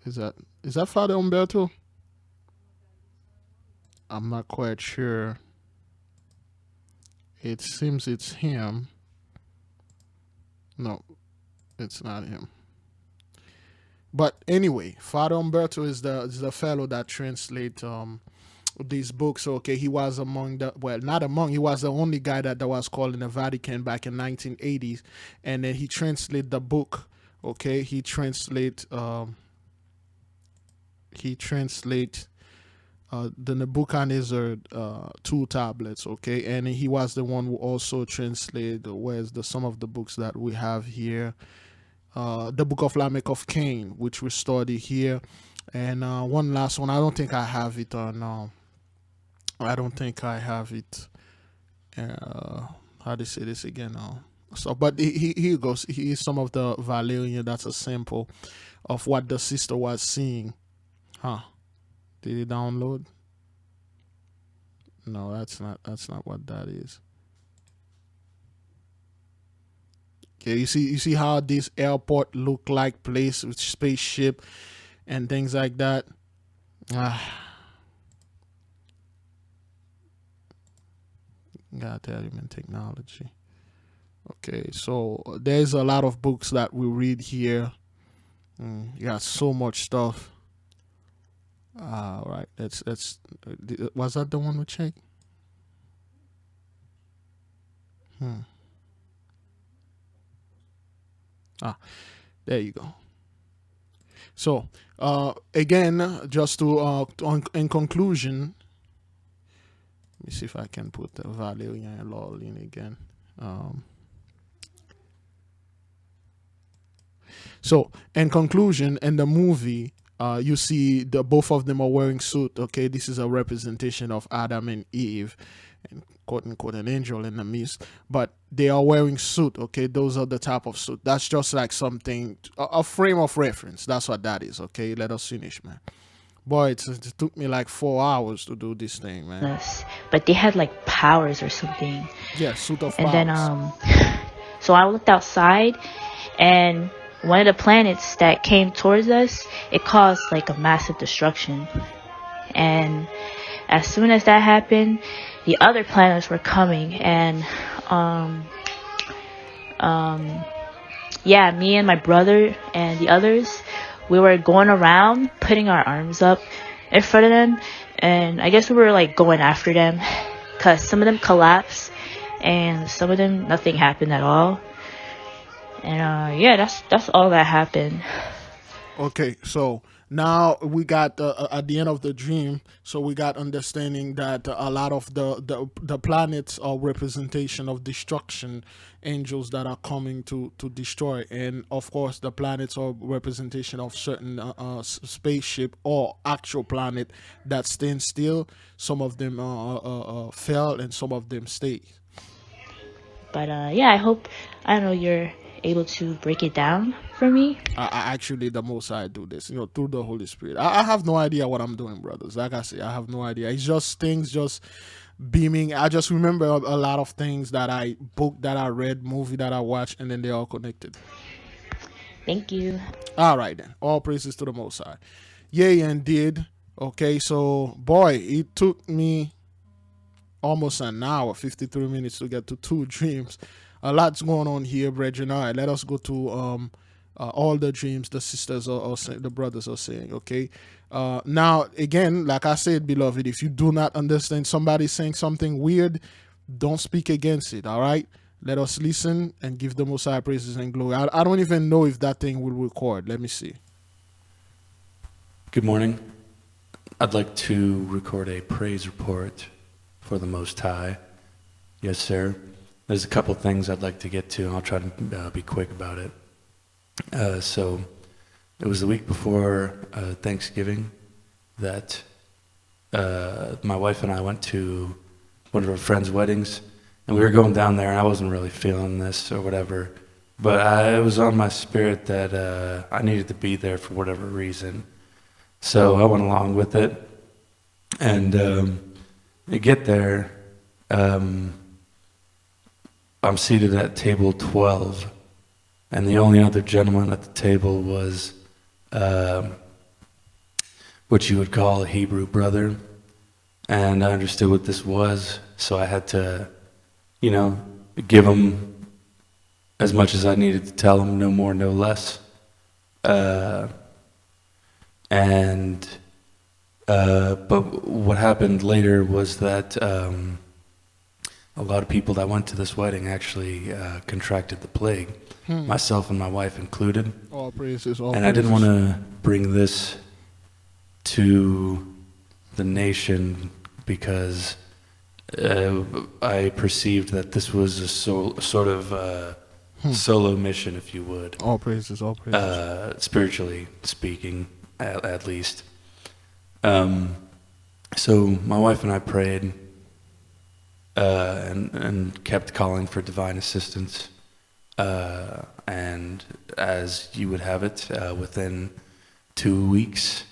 Is that Father Umberto? I'm not quite sure. It seems it's him. No, it's not him. But anyway, Father Umberto is the fellow that translates these books. Okay, he was among the he was the only guy that was called in the Vatican back in 1980s, and then he translated the book. Okay, he translate the Nebuchadnezzar two tablets. Okay, and he was the one who also translated some of the books that we have here. The book of Lamech of Cain, which we study here, and one last one. I don't think I have it on. I don't think I have it. How do you say this again? So, but here goes. Here's some of the Valerian. That's a sample of what the sister was seeing. Huh? Did it download? No, that's not what that is. Okay, you see how this airport look like place with spaceship and things like that. Gotta tell you, man, technology. Okay, so there's a lot of books that we read here. You got so much stuff. All right, that's was that the one we checked? There you go. So again, just to in conclusion, let me see if I can put the Valerian law in again. So in conclusion, in the movie, you see both of them are wearing suit. Okay, this is a representation of Adam and Eve, and quote unquote an angel in the midst, but they are wearing suit. Okay, those are the type of suit. That's just like something, a frame of reference. That's what that is. Okay, let us finish, man. Boy, it took me like 4 hours to do this thing, man. But they had like powers or something. Yeah, suit of and powers. Then so I looked outside, and one of the planets that came towards us, it caused like a massive destruction. And as soon as that happened, the other planets were coming, and yeah, me and my brother and the others, we were going around putting our arms up in front of them, and I guess we were like going after them, because some of them collapsed and some of them nothing happened at all. And yeah, that's all that happened. Okay, so now we got at the end of the dream, so we got understanding that a lot of the planets are representation of destruction, angels that are coming to destroy, and of course the planets are representation of certain spaceship or actual planet that stand still. Some of them fell and some of them stay. But yeah, I don't know, you're able to break it down for me. I actually, the most I do this, through the Holy Spirit. I have no idea what I'm doing, brothers. Like I say, I have no idea. It's just things just beaming. I just remember a lot of things that I booked, that I read, movie that I watched, and then they're all connected. Thank you. All right, then. All praises to the Most High. Yea, indeed. Okay, so, boy, it took me almost an hour, 53 minutes to get to 2 dreams. A lot's going on here, brethren. All right, let us go to all the dreams the sisters are saying, the brothers are saying. Okay, now again, like I said, beloved, if you do not understand somebody saying something weird, don't speak against it. All right, Let us listen and give the Most High praises and glory. I don't even know if that thing will record. Let me see. Good morning. I'd like to record a praise report for the Most High. Yes, sir. There's a couple things I'd like to get to, and I'll try to be quick about it. So it was the week before Thanksgiving that my wife and I went to one of our friends' weddings, and we were going down there, and I wasn't really feeling this or whatever, but it was on my spirit that I needed to be there for whatever reason. So I went along with it, and you get there, I'm seated at table 12, and the only other gentleman at the table was what you would call a Hebrew brother, and I understood what this was, so I had to, give him as much as I needed to tell him, no more, no less. But what happened later was that a lot of people that went to this wedding actually contracted the plague, myself and my wife included. All praises, all and I didn't want to bring this to the nation because I perceived that this was a sort of solo mission, if you would. All praises, all praises. Spiritually speaking, at least. So my wife and I prayed and kept calling for divine assistance. And as you would have it, within 2 weeks,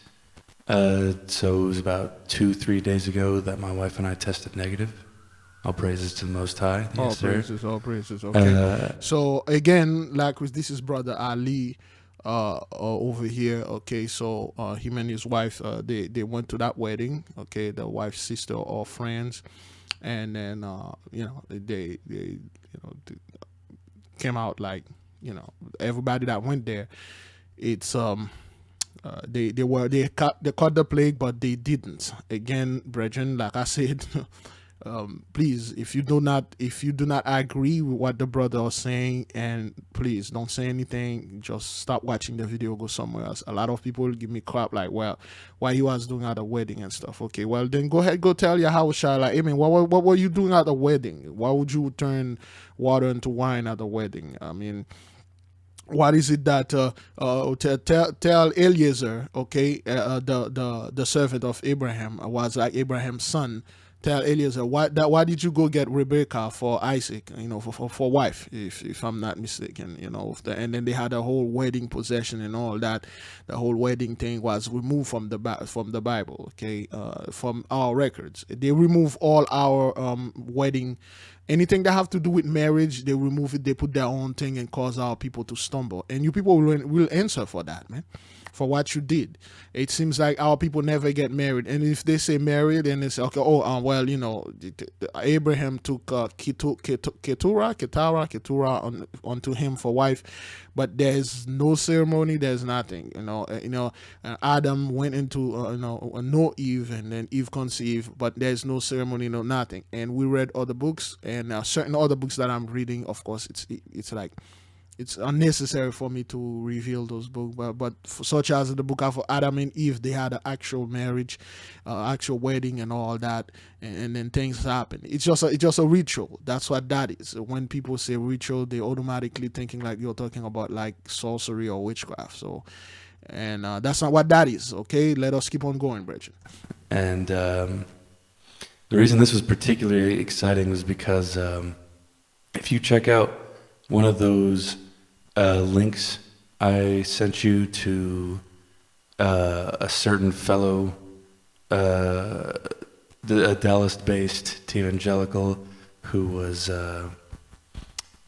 so it was about 2-3 days ago that my wife and I tested negative. All praises to the Most High. Yes, all sir. praises, all praises. Okay. So again, like with this is Brother Ali over here. Okay, so him and his wife, they went to that wedding. Okay, the wife's sister or friends, and then they came out like everybody that went there. It's they caught the plague, but they didn't. Again, brethren, like I said, please, if you do not agree with what the brother was saying, and please don't say anything. Just stop watching the video, go somewhere else. A lot of people give me crap like, well, why you was doing at a wedding and stuff. Okay, well then go ahead, go tell your house, like, I mean, what were you doing at a wedding? Why would you turn water into wine at a wedding? I mean, what is it that tell Eliezer, okay, the servant of Abraham, was like Abraham's son. Tell Eliezer, why did you go get Rebecca for Isaac, for wife, if I'm not mistaken, and then they had a whole wedding possession and all that. The whole wedding thing was removed from the Bible, okay, from our records. They remove all our wedding. Anything that have to do with marriage, they remove it. They put their own thing and cause our people to stumble. And you people will answer for that, man, for what you did. It seems like our people never get married. And if they say married, then they say, okay, Abraham took Keturah onto him for wife, but there's no ceremony, there's nothing. Adam went into no Eve, and then Eve conceived, but there's no ceremony, no nothing. And we read other books, and certain other books that I'm reading, of course, it's like, it's unnecessary for me to reveal those books, but such as the book of Adam and Eve, they had an actual marriage, actual wedding and all that, and then things happen. It's just a ritual. That's what that is. When people say ritual, they automatically thinking like you're talking about like sorcery or witchcraft. So, and that's not what that is. Okay, let us keep on going, Bridget. And the reason this was particularly exciting was because if you check out one of those links I sent you to a certain fellow, a Dallas-based evangelical who was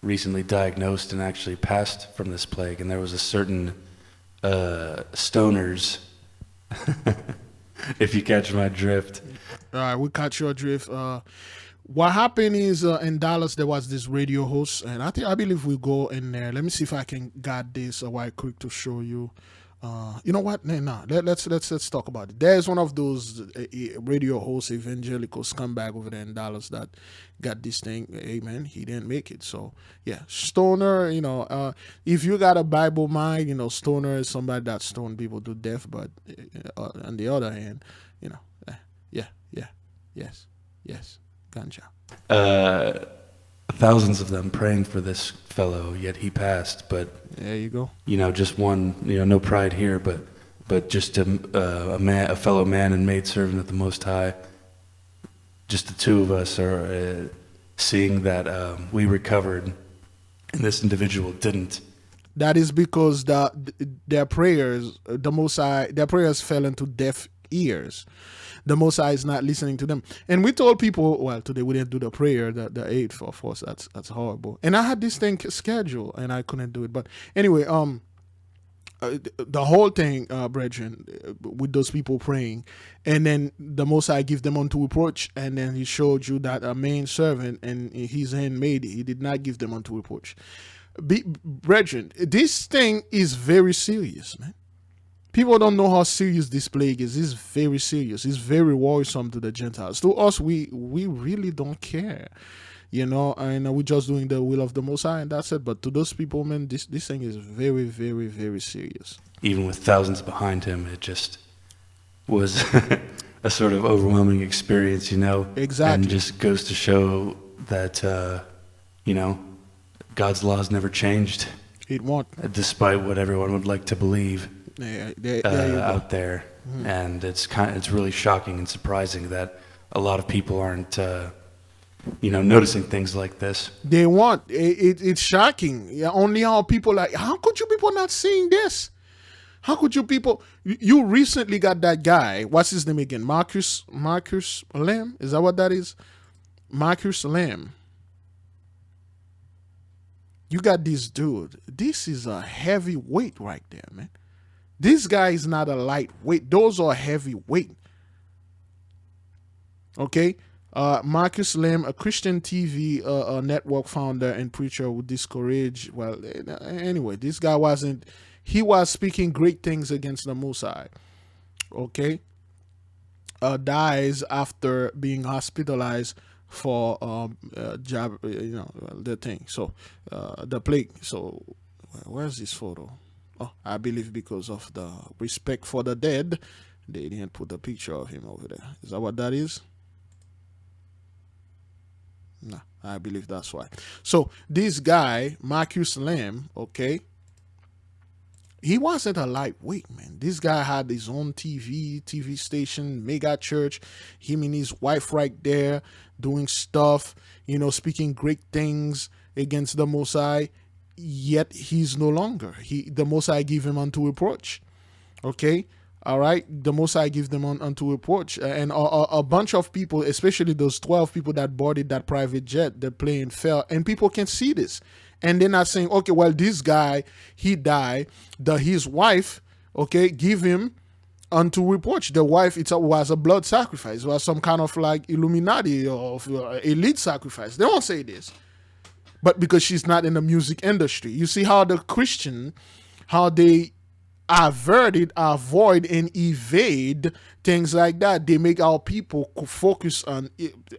recently diagnosed and actually passed from this plague, and there was a certain stoners, if you catch my drift. All right, we catch your drift. What happened is in Dallas there was this radio host, and I believe we go in there. Let me see if I can get this right quick to show you. You know what? Nah. Let's talk about it. There's one of those radio host evangelical scumbag over there in Dallas that got this thing. Amen. He didn't make it. So yeah, stoner. If you got a Bible mind, stoner is somebody that stone people to death. But on the other hand, yeah, yes, ganja. Thousands of them praying for this fellow, yet he passed. But there you go. Just one. No pride here, but just a fellow man and maidservant of the Most High. Just the two of us are seeing that we recovered, and this individual didn't. That is because their prayers, their prayers fell into deaf ears. The Most High is not listening to them. And we told people, well, today we didn't do the prayer, the 8th, of course, that's horrible. And I had this thing scheduled, and I couldn't do it. But anyway, the whole thing, brethren, with those people praying, and then the Most High give them unto reproach, and then he showed you that a main servant and his handmaid, he did not give them unto reproach. Brethren, this thing is very serious, man. People don't know how serious this plague is. It's very serious. It's very worrisome to the Gentiles. To us, we really don't care, and we're just doing the will of the Most High, and that's it. But to those people, man, this thing is very, very, very serious. Even with thousands behind him, it just was a sort of overwhelming experience, Exactly. And just goes to show that, God's laws never changed. It won't. Despite what everyone would like to believe. Out there, Mm-hmm. and it's really shocking and surprising that a lot of people aren't noticing things like this. They want it's shocking. Yeah, only how people how could you people not seeing this? How could you people? You recently got that guy. What's his name again? Marcus Lamb. Is that what that is? Marcus Lamb. You got this dude. This is a heavy weight right there, man. This guy is not a lightweight. Those are heavyweight. Okay? Marcus Lamb, a Christian TV network founder and preacher who discouraged, anyway, this guy he was speaking great things against the Most High. Okay? Dies after being hospitalized for the thing. So, the plague. So, where's this photo? Oh, I believe because of the respect for the dead, they didn't put the picture of him over there. Is that what that is? No, I believe that's why. So this guy, Marcus Lamb, okay, he wasn't a lightweight, man. This guy had his own TV station, mega church, him and his wife right there doing stuff, speaking great things against the Most High. Yet he's no longer. The Most High give him unto reproach. Okay? All right? The Most High give them unto reproach. And a bunch of people, especially those 12 people that boarded that private jet, the plane fell. And people can see this. And they're not saying, okay, well, this guy, he died. His wife, okay, give him unto reproach. The wife, was a blood sacrifice. It was some kind of like Illuminati or elite sacrifice. They won't say this. But because she's not in the music industry. You see how the Christian, how they avoid and evade things like that. They make our people focus on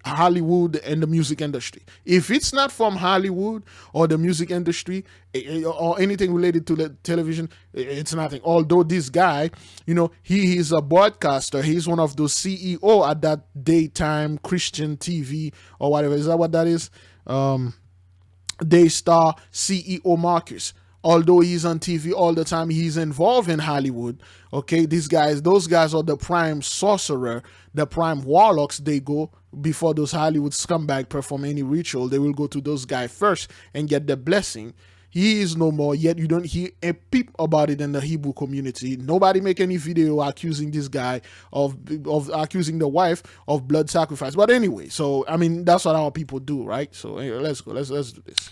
Hollywood and the music industry. If it's not from Hollywood or the music industry or anything related to the television, it's nothing. Although this guy, he is a broadcaster. He's one of those CEO at that daytime Christian TV or whatever. Is that what that is? Daystar CEO Marcus. Although he's on TV all the time, he's involved in Hollywood. Okay, those guys are the prime sorcerer, the prime warlocks. They go before those Hollywood scumbag perform any ritual. They will go to those guys first and get the blessing. He is no more, yet you don't hear a peep about it in the Hebrew community. Nobody make any video accusing this guy of accusing the wife of blood sacrifice. But anyway, so, that's what our people do, right? So anyway, let's go. Let's do this.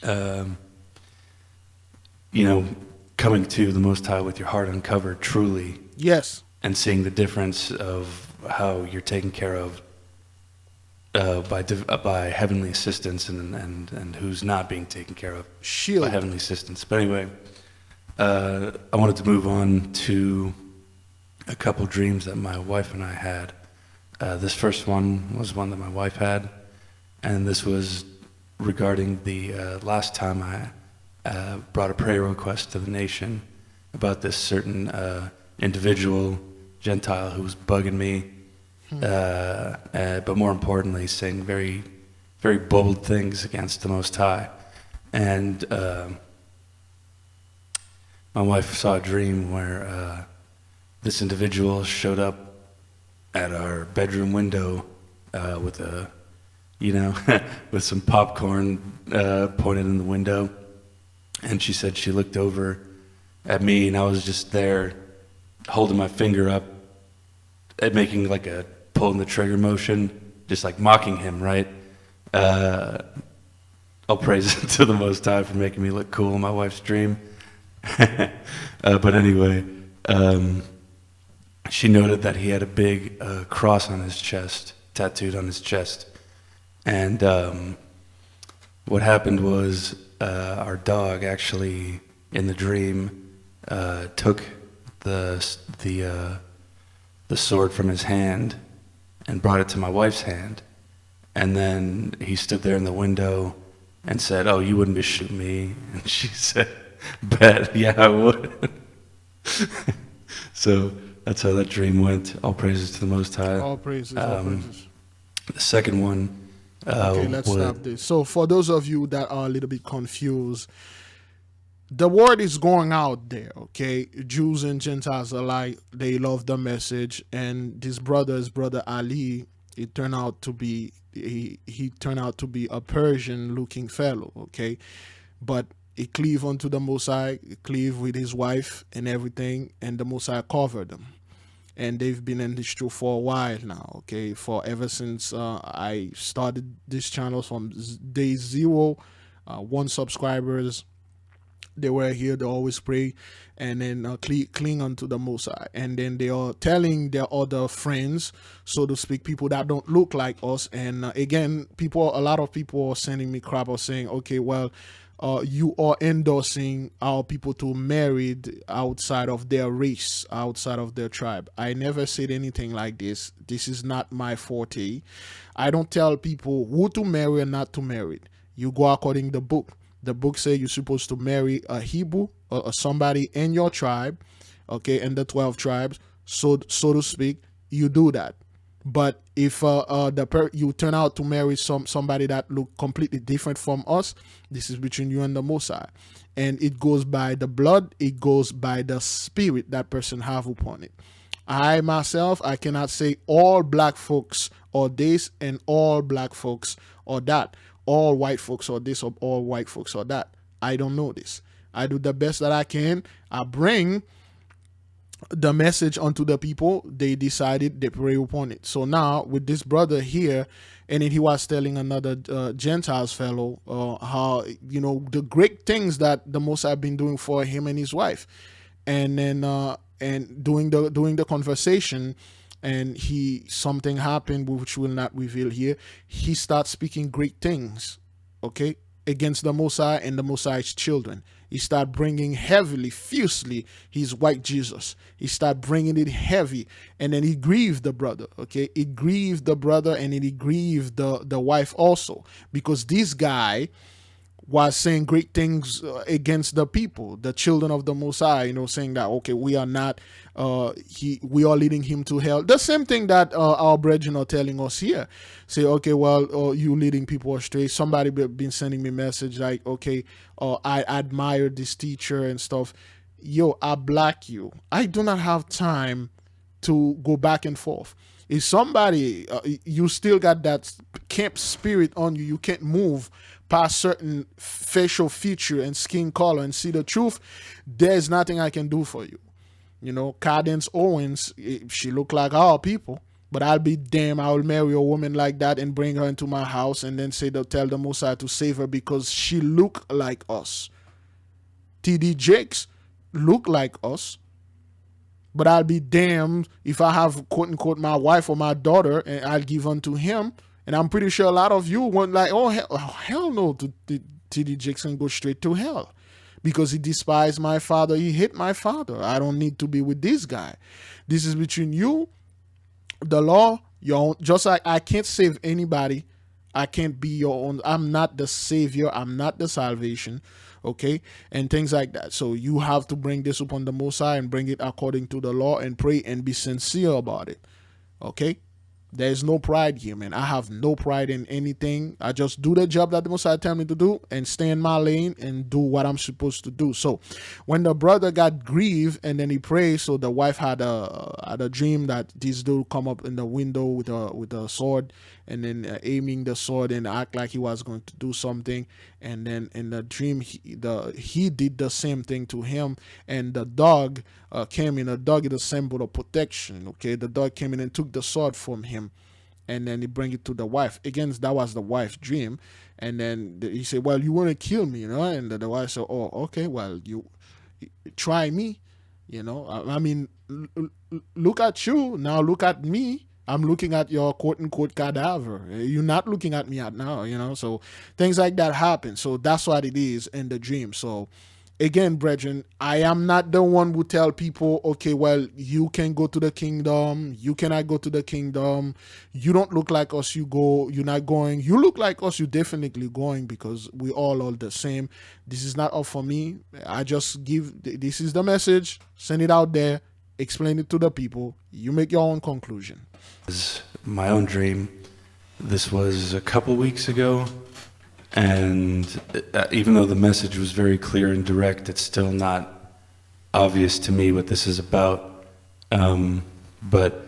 Coming to the Most High with your heart uncovered truly. Yes. And seeing the difference of how you're taken care of by heavenly assistance and who's not being taken care of by heavenly assistance. But anyway, I wanted to move on to a couple dreams that my wife and I had. This first one was one that my wife had, and this was regarding the last time I brought a prayer request to the nation about this certain individual, Gentile, who was bugging me, but more importantly, saying very, very bold things against the Most High. And my wife saw a dream where this individual showed up at our bedroom window with a, with some popcorn pointed in the window. And she said she looked over at me, and I was just there holding my finger up and making like a pulling the trigger motion, just like mocking him, right? All praise to the Most High for making me look cool in my wife's dream. But anyway, she noted that he had a big cross on his chest, tattooed on his chest. And what happened was our dog actually, in the dream, took the sword from his hand and brought it to my wife's hand. And then he stood there in the window and said, "Oh, you wouldn't be shooting me." And she said, "Bet, yeah, I would." So that's how that dream went. All praises to the Most High. All praises, all praises. The second one okay, let's stop this. So for those of you that are a little bit confused, the word is going out there, okay? Jews and Gentiles alike, they love the message. And this brother Ali, it turned out to be, he turned out to be a Persian-looking fellow, okay? But he cleaved unto the Most High, cleaved with his wife and everything, and the Most High covered them. And they've been in this truth for a while now, okay? For ever since I started this channel from day zero, 1 subscribers, they were here, they always pray, and then cling unto the Most High. And then they are telling their other friends, so to speak, people that don't look like us. And again, a lot of people are sending me crap or saying, okay, well, you are endorsing our people to marry outside of their race, outside of their tribe. I never said anything like this. This is not my forte. I don't tell people who to marry and not to marry. You go according to the book. The book says you're supposed to marry a Hebrew or somebody in your tribe, okay, in the 12 tribes, so to speak. You do that. But if you turn out to marry somebody that look completely different from us, this is between you and the Most High. And it goes by the blood, it goes by the spirit that person have upon it. I myself, I cannot say all black folks are this and all black folks are that. All white folks are this or all white folks are that. I don't know this. I do the best that I can. I bring the message unto the people. They decided, they pray upon it. So now with this brother here, and then he was telling another Gentiles fellow how, the great things that the Most have been doing for him and his wife. And then and during the conversation, and something happened which will not reveal here. He starts speaking great things, okay, against the Most High and the Most High's children. He start bringing heavily, fiercely his white Jesus. He start bringing it heavy, and then he grieved the brother, okay? It grieved the brother, and then he grieved the wife also, because this guy was saying great things against the people, the children of the Most High, saying that, okay, we are not, we are leading him to hell. The same thing that our brethren are telling us here. Say, okay, well, you leading people astray. Somebody been sending me a message like, okay, I admire this teacher and stuff. Yo, I block you. I do not have time to go back and forth. If somebody, you still got that camp spirit on you, you can't move past certain facial feature and skin color and see the truth, there's nothing I can do for you. Cadence Owens, she look like our people, but I'll be damned, I will marry a woman like that and bring her into my house and then tell the Most High to save her because she look like us. TD Jakes look like us, but I'll be damned if I have quote unquote my wife or my daughter and I'll give unto him. And I'm pretty sure a lot of you went like, oh hell no, TD Jakes can go straight to hell. because he despised my father. He hate my father. I don't need to be with this guy. This is between you, the law, your own. Just like I can't save anybody. I can't be your own. I'm not the savior. I'm not the salvation. Okay. And things like that. So you have to bring this upon the Most High and bring it according to the law and pray and be sincere about it. Okay. There's no pride here, man. I have no pride in anything. I just do the job that the Most High tell me to do and stay in my lane and do what I'm supposed to do. So when the brother got grieved and then he prayed, so the wife had a dream that this dude come up in the window with a sword and then aiming the sword and act like he was going to do something. And then in the dream, he did the same thing to him. And the dog came in. The dog is a symbol of protection. Okay, the dog came in and took the sword from him, and then he bring it to the wife. Again, that was the wife's dream. And then he said, "Well, you want to kill me, you know?" And the wife said, "Oh, okay. Well, you try me, you know. I mean, look at you now. Look at me. I'm looking at your quote unquote cadaver. You're not looking at me at now, you know." So things like that happen. So that's what it is in the dream. So again, brethren, I am not the one who tell people, okay, well, you can go to the kingdom. You cannot go to the kingdom. You don't look like us. You're not going. You look like us. You're definitely going, because we all the same. This is not up for me. I just this is the message. Send it out there. Explain it to the people. You make your own conclusion. My own dream. This was a couple weeks ago, and even though the message was very clear and direct, it's still not obvious to me what this is about. But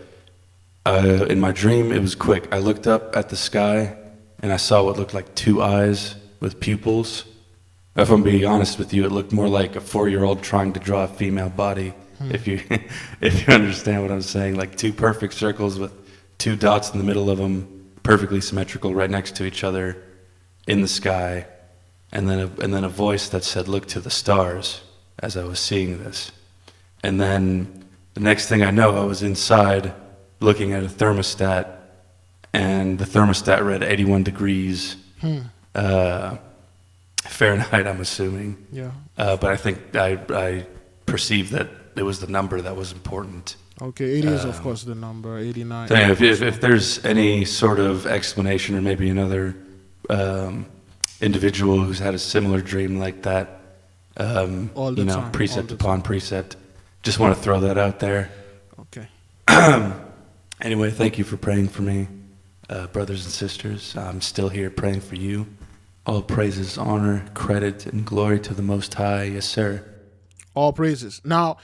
in my dream, it was quick. I looked up at the sky, and I saw what looked like two eyes with pupils. If I'm being honest with you, it looked more like a 4-year-old trying to draw a female body. If you understand what I'm saying, like two perfect circles with two dots in the middle of them, perfectly symmetrical, right next to each other in the sky, and then a voice that said, "Look to the stars," as I was seeing this. And then the next thing I know, I was inside looking at a thermostat, and the thermostat read 81 degrees Fahrenheit, I'm assuming. Yeah. But I think I perceived that it was the number that was important. Okay, it is, of course, the number 89. So if there's any sort of explanation, or maybe another individual who's had a similar dream like that, time, precept upon precept, just want to throw that out there. Okay. Anyway, thank you for praying for me, brothers and sisters. I'm still here praying for you. All praises, honor, credit, and glory to the Most High. Yes, sir. All praises. Now,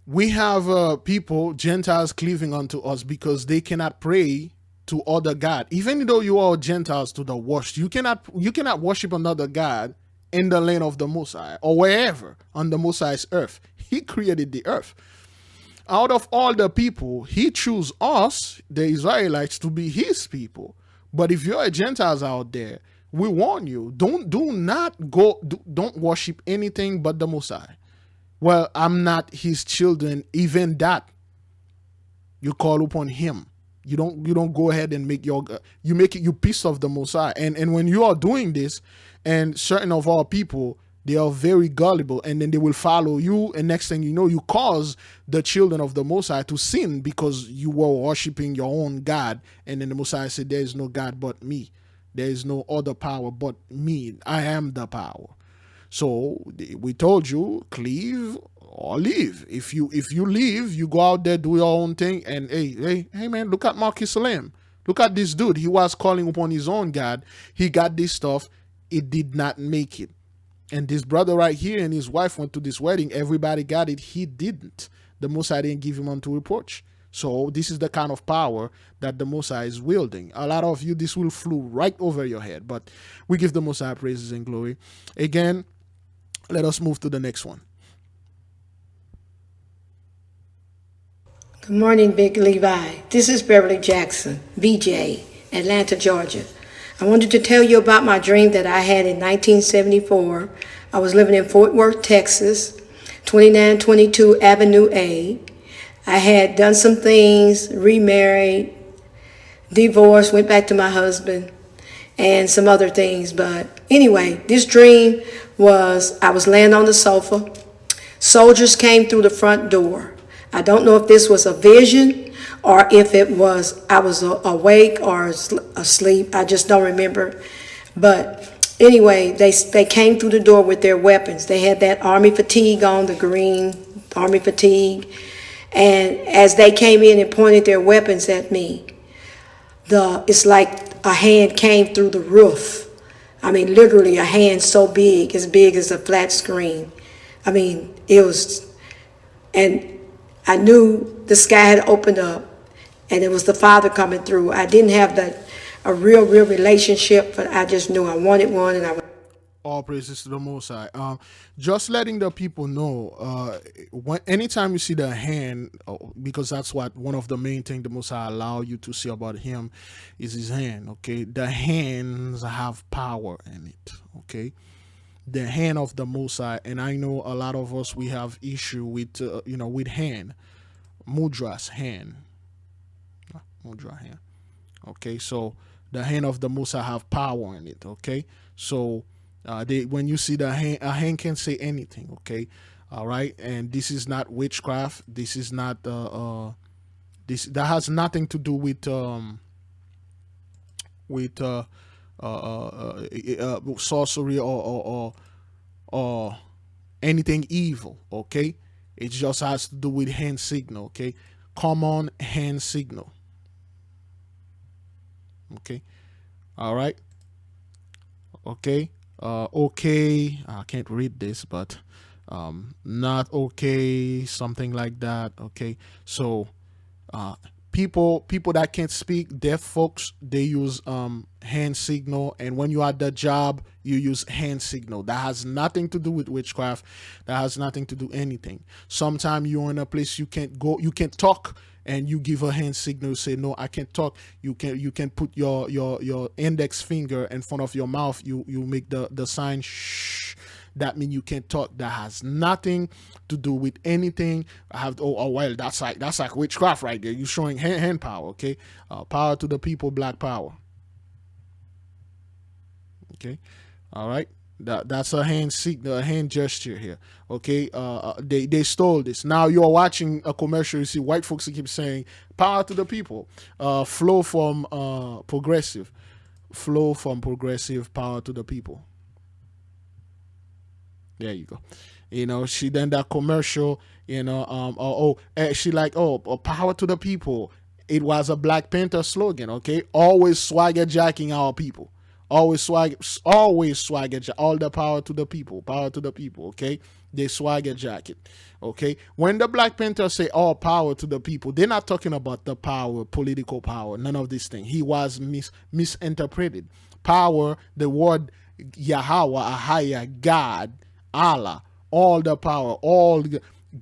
we have people, Gentiles, cleaving unto us because they cannot pray to other God. Even though you are Gentiles to the worst, you cannot worship another God in the land of the Most High or wherever on the Most High's earth. He created the earth. Out of all the people, he chose us, the Israelites, to be his people. But if you're a Gentiles out there, we warn you, don't worship anything but the Most High. Well, I'm not his children. Even that, you call upon him. You don't go ahead and make you piece of the Most High. And when you are doing this, and certain of our people, they are very gullible, and then they will follow you. And next thing you know, you cause the children of the Most High to sin because you were worshiping your own God. And then the Most High said, "There is no God but me. There is no other power but me. I am the power." So we told you, cleave or leave. If you leave, you go out there, do your own thing, and hey man, look at Marcus Salam. Look at this dude. He was calling upon his own God. He got this stuff. It did not make it. And this brother right here and his wife went to this wedding. Everybody got it. He didn't. The Most High didn't give him unto reproach. So this is the kind of power that the Most High is wielding. A lot of you, this will flew right over your head. But we give the Most High praises and glory. Again, let us move to the next one. Good morning, Big Levi. This is Beverly Jackson, BJ, Atlanta, Georgia. I wanted to tell you about my dream that I had in 1974. I was living in Fort Worth, Texas, 2922 Avenue A. I had done some things, remarried, divorced, went back to my husband, and some other things. But anyway, this dream was I was laying on the sofa. Soldiers came through the front door. I don't know if this was a vision or if it was I was awake or asleep. I just don't remember. But anyway, they came through the door with their weapons. They had that army fatigue on, the green army fatigue. And as they came in and pointed their weapons at me, it's like a hand came through the roof. I mean, literally a hand so big as a flat screen. I mean, it was, and I knew the sky had opened up and it was the Father coming through. I didn't have a real relationship, but I just knew I wanted one, and I would. All praises to the Most High. Just letting the people know, anytime you see the hand, because that's what one of the main things the Most High allow you to see about him is his hand. Okay, the hands have power in it. Okay, the hand of the Most High, and I know a lot of us, we have issue with with hand, mudra's hand, mudra hand. Okay, so the hand of the Most High have power in it. Okay, so when you see the hand, a hand can say anything. Okay, all right, and this is not witchcraft. This is not this, that has nothing to do with sorcery or anything evil. Okay, it just has to do with hand signal. Okay, common hand signal. Okay, all right, okay, okay, I can't read this, but not okay, something like that. Okay, so people that can't speak, deaf folks, they use hand signal, and when you're at the job, you use hand signal. That has nothing to do with witchcraft. That has nothing to do anything. Sometimes you're in a place you can't go, you can't talk, and you give a hand signal, say no, I can't talk. You can put your index finger in front of your mouth. You make the sign shh. That means you can't talk. That has nothing to do with anything. I have well, that's like witchcraft right there. You're showing hand power. Okay, power to the people, black power. Okay, all right. That's a hand signal, a hand gesture here. Okay, they stole this. Now you're watching a commercial. You see white folks keep saying power to the people. Flow from progressive, power to the people. There you go. She then that commercial. She like power to the people. It was a Black Panther slogan. Okay, always swagger jacking our people. Always swagger, all the power to the people, okay? They swagger jacket, okay? When the Black Panthers say all power to the people, they're not talking about the power, political power, none of these things. He was misinterpreted. Power, the word Yahweh, Ahaya, God, Allah, all the power,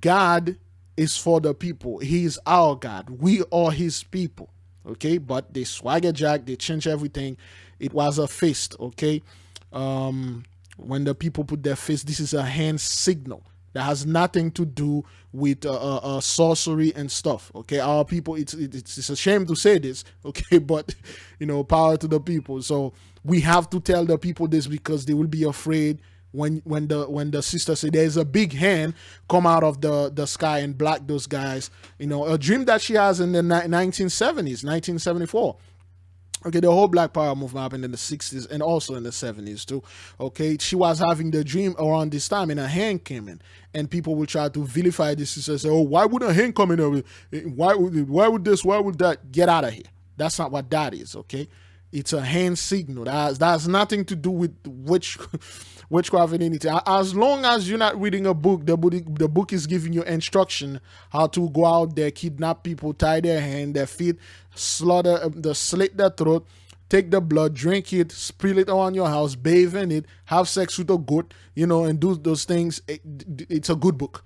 God is for the people. He is our God. We are his people, okay? But they swagger jack, they change everything. It was a fist, okay? When the people put their fist, this is a hand signal. That has nothing to do with sorcery and stuff, okay? Our people, it's a shame to say this, okay? But, power to the people. So we have to tell the people this because they will be afraid when the sister say there's a big hand come out of the sky and block those guys. A dream that she has in the 1970s, 1974. Okay, the whole Black Power movement happened in the 60s and also in the 70s too. Okay, she was having the dream around this time and a hand came in. And people will try to vilify this and say, oh, why would a hand come in? Why would this? Why would that? Get out of here. That's not what that is, okay? It's a hand signal. That has nothing to do with witchcraft and anything. As long as you're not reading a book, the book is giving you instruction how to go out there, kidnap people, tie their hand, their feet, slaughter, slit their throat, take the blood, drink it, spill it on your house, bathe in it, have sex with a goat, and do those things. It's a good book.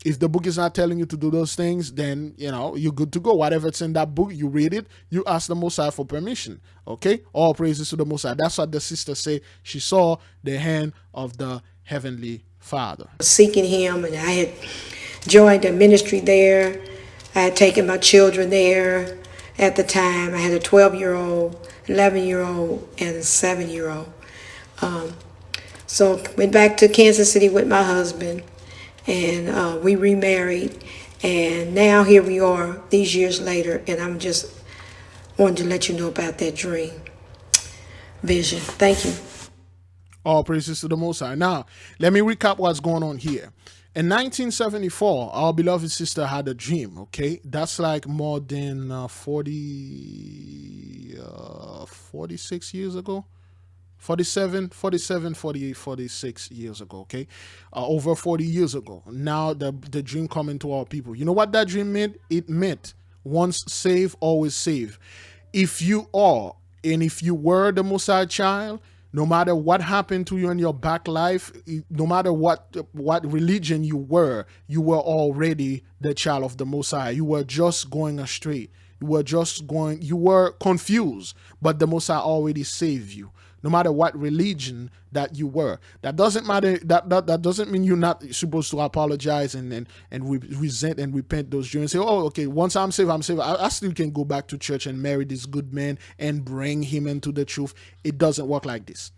If the book is not telling you to do those things, then, you're good to go. Whatever it's in that book, you read it, you ask the Most High for permission, okay? All praises to the Most High. That's what the sister say. She saw the hand of the Heavenly Father. Seeking him, and I had joined the ministry there. I had taken my children there at the time. I had a 12-year-old, 11-year-old, and a 7-year-old. So went back to Kansas City with my husband, and we remarried. And now here we are these years later, and I'm just wanted to let you know about that dream vision. Thank you. All praises to the Most High. Now, let me recap what's going on here. In 1974, our beloved sister had a dream, okay? That's like more than 46 years ago. 47, 47, 48, 46 years ago, okay? Over 40 years ago. Now the dream coming to our people. You know what that dream meant? It meant once saved, always saved. If you are, and if you were the Messiah child, no matter what happened to you in your back life, no matter what religion you were already the child of the Messiah. You were just going astray. You were confused, but the Messiah already saved you. No matter what religion that you were, that doesn't matter. That doesn't mean you're not supposed to apologize and resent and repent those dreams. Say, oh, okay, once I'm saved, I'm saved. I still can go back to church and marry this good man and bring him into the truth. It doesn't work like this.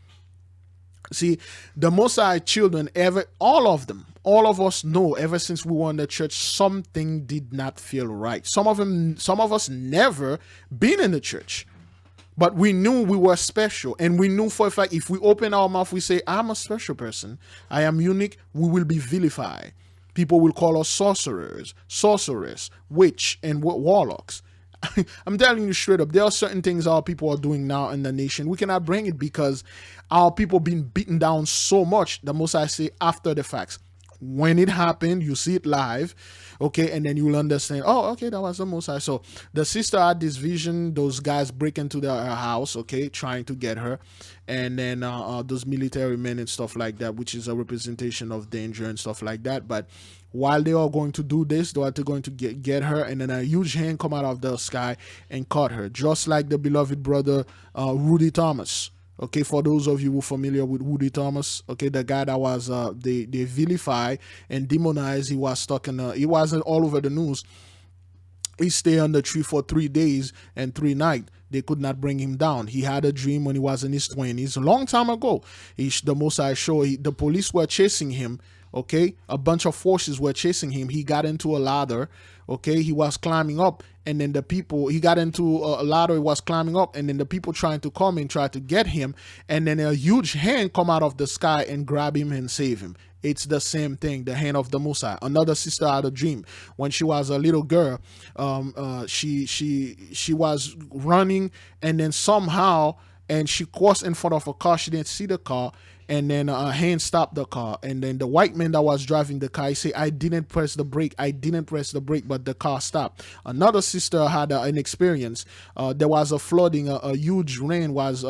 See, the Messiah children, all of us know ever since we were in the church, something did not feel right. Some of us never been in the church. But we knew we were special, and we knew for a fact if we open our mouth, we say, I'm a special person, I am unique, we will be vilified. People will call us sorcerers, sorceress, witch, and warlocks. I'm telling you straight up, there are certain things our people are doing now in the nation. We cannot bring it because our people being beaten down so much, the most I say after the facts. When it happened, you see it live, okay, and then you'll understand, oh, okay, that was the Most High. So the sister had this vision, those guys break into her house, okay, trying to get her, and then those military men and stuff like that, which is a representation of danger and stuff like that. But while they are going to do this, they are going to get her, and then a huge hand come out of the sky and caught her, just like the beloved brother Rudy Thomas. Okay, for those of you who are familiar with Woody Thomas, okay, the guy that was they vilify and demonize, he was stuck in he wasn't all over the news. He stayed on the tree for 3 days and 3 nights. They could not bring him down. He had a dream when he was in his 20s, a long time ago. The Mosai show, the police were chasing him. Okay, a bunch of forces were chasing him. He got into a ladder. Okay, he was climbing up, and then he got into a ladder. He was climbing up, and then the people trying to come and try to get him, and then a huge hand come out of the sky and grab him and save him. It's the same thing, the hand of the Messiah. Another sister had a dream when she was a little girl. She was running, and then somehow, and she crossed in front of a car. She didn't see the car, and then a hand stopped the car, and then the white man that was driving the car, he said, I didn't press the brake, but the car stopped. Another sister had an experience. There was a flooding, a huge rain was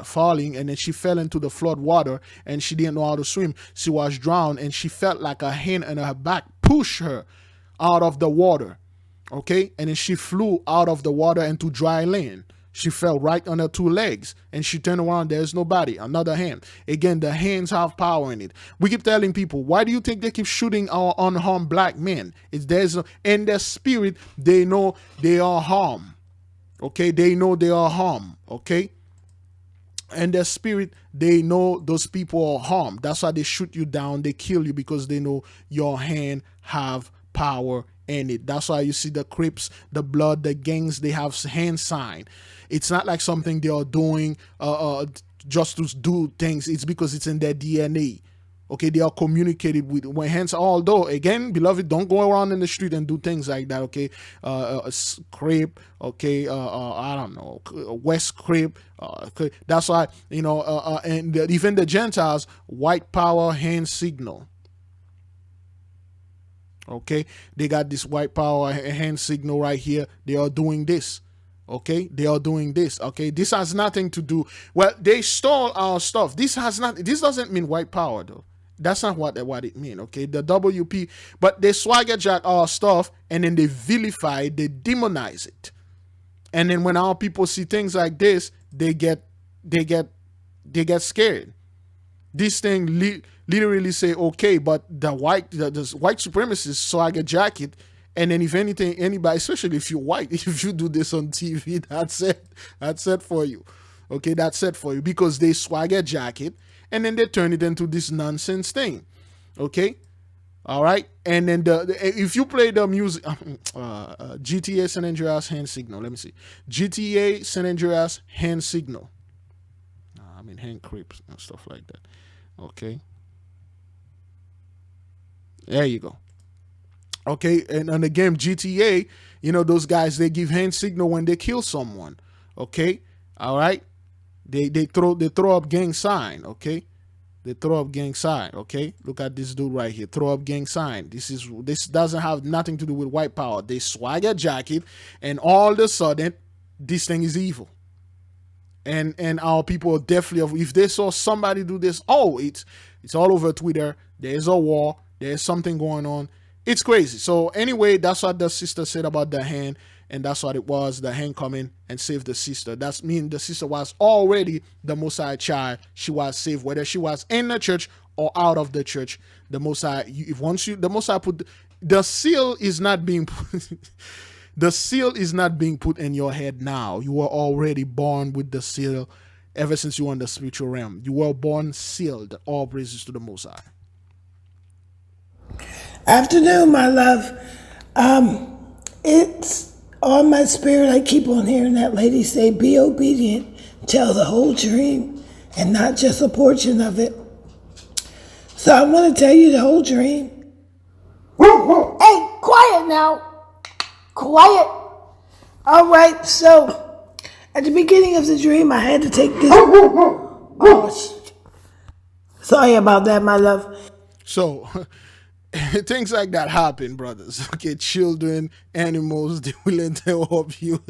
falling, and then she fell into the flood water, and she didn't know how to swim. She was drowned, and she felt like a hand in her back push her out of the water. Okay, and then she flew out of the water into dry land. She fell right on her 2 legs, and she turned around. There's nobody. Another hand. Again, the hands have power in it. We keep telling people, why do you think they keep shooting our unharmed black men? In their spirit, they know they are harmed. Okay, they know they are harmed. Okay, in their spirit, they know those people are harmed. That's why they shoot you down. They kill you because they know your hand have power in it. That's why you see the Crips, the Blood, the gangs, they have hand sign. It's not like something they are doing just to do things. It's because it's in their DNA. Okay, they are communicated with. Hence, although again, beloved, don't go around in the street and do things like that. Okay, Crip. Okay, I don't know, West Crip. That's why and even the Gentiles, white power hand signal. Okay, they got this white power hand signal right here. They are doing this. Okay, they are doing this. Okay, this has nothing to do. Well, they stole our stuff. This doesn't mean white power though. That's not what it means. Okay, the WP, but they swagger jack our stuff and then they vilify it, they demonize it, and then when our people see things like this, they get scared. This thing literally say okay, but the white supremacists swagger jacket. And then if anything, anybody, especially if you're white, if you do this on TV, that's it for you. Okay, that's it for you because they swagger jacket and then they turn it into this nonsense thing. Okay. All right, and then if you play the music, GTA San Andreas hand signal. Let me see, GTA San Andreas hand signal. I mean hand creeps and stuff like that. Okay, there you go. Okay, and on the game GTA, you know those guys, they give hand signal when they kill someone. Okay, all right, they throw up gang sign. Okay. They throw up gang sign. Okay, look at this dude right here. Throw up gang sign. This doesn't have nothing to do with white power. They swagger jacket, and all of a sudden, this thing is evil. And our people are definitely, if they saw somebody do this, oh, it's all over Twitter. There's a war. There's something going on. It's crazy. So anyway, that's what the sister said about the hand. And that's what it was, the hand coming and save the sister. That's mean the sister was already the Most High child. She was saved, whether she was in the church or out of the church. The Most High, the Most High put, the seal is not being put, the seal is not being put in your head now. You were already born with the seal ever since you were in the spiritual realm. You were born sealed. All praises to the Most High. Afternoon, my love. It's on my spirit. I keep on hearing that lady say, be obedient, tell the whole dream, and not just a portion of it. So I want to tell you the whole dream. Hey, quiet now. Quiet. All right, so at the beginning of the dream, I had to take this. Oh, sorry about that, my love. So things like that happen, brothers. Okay, children, animals, they will interrupt you.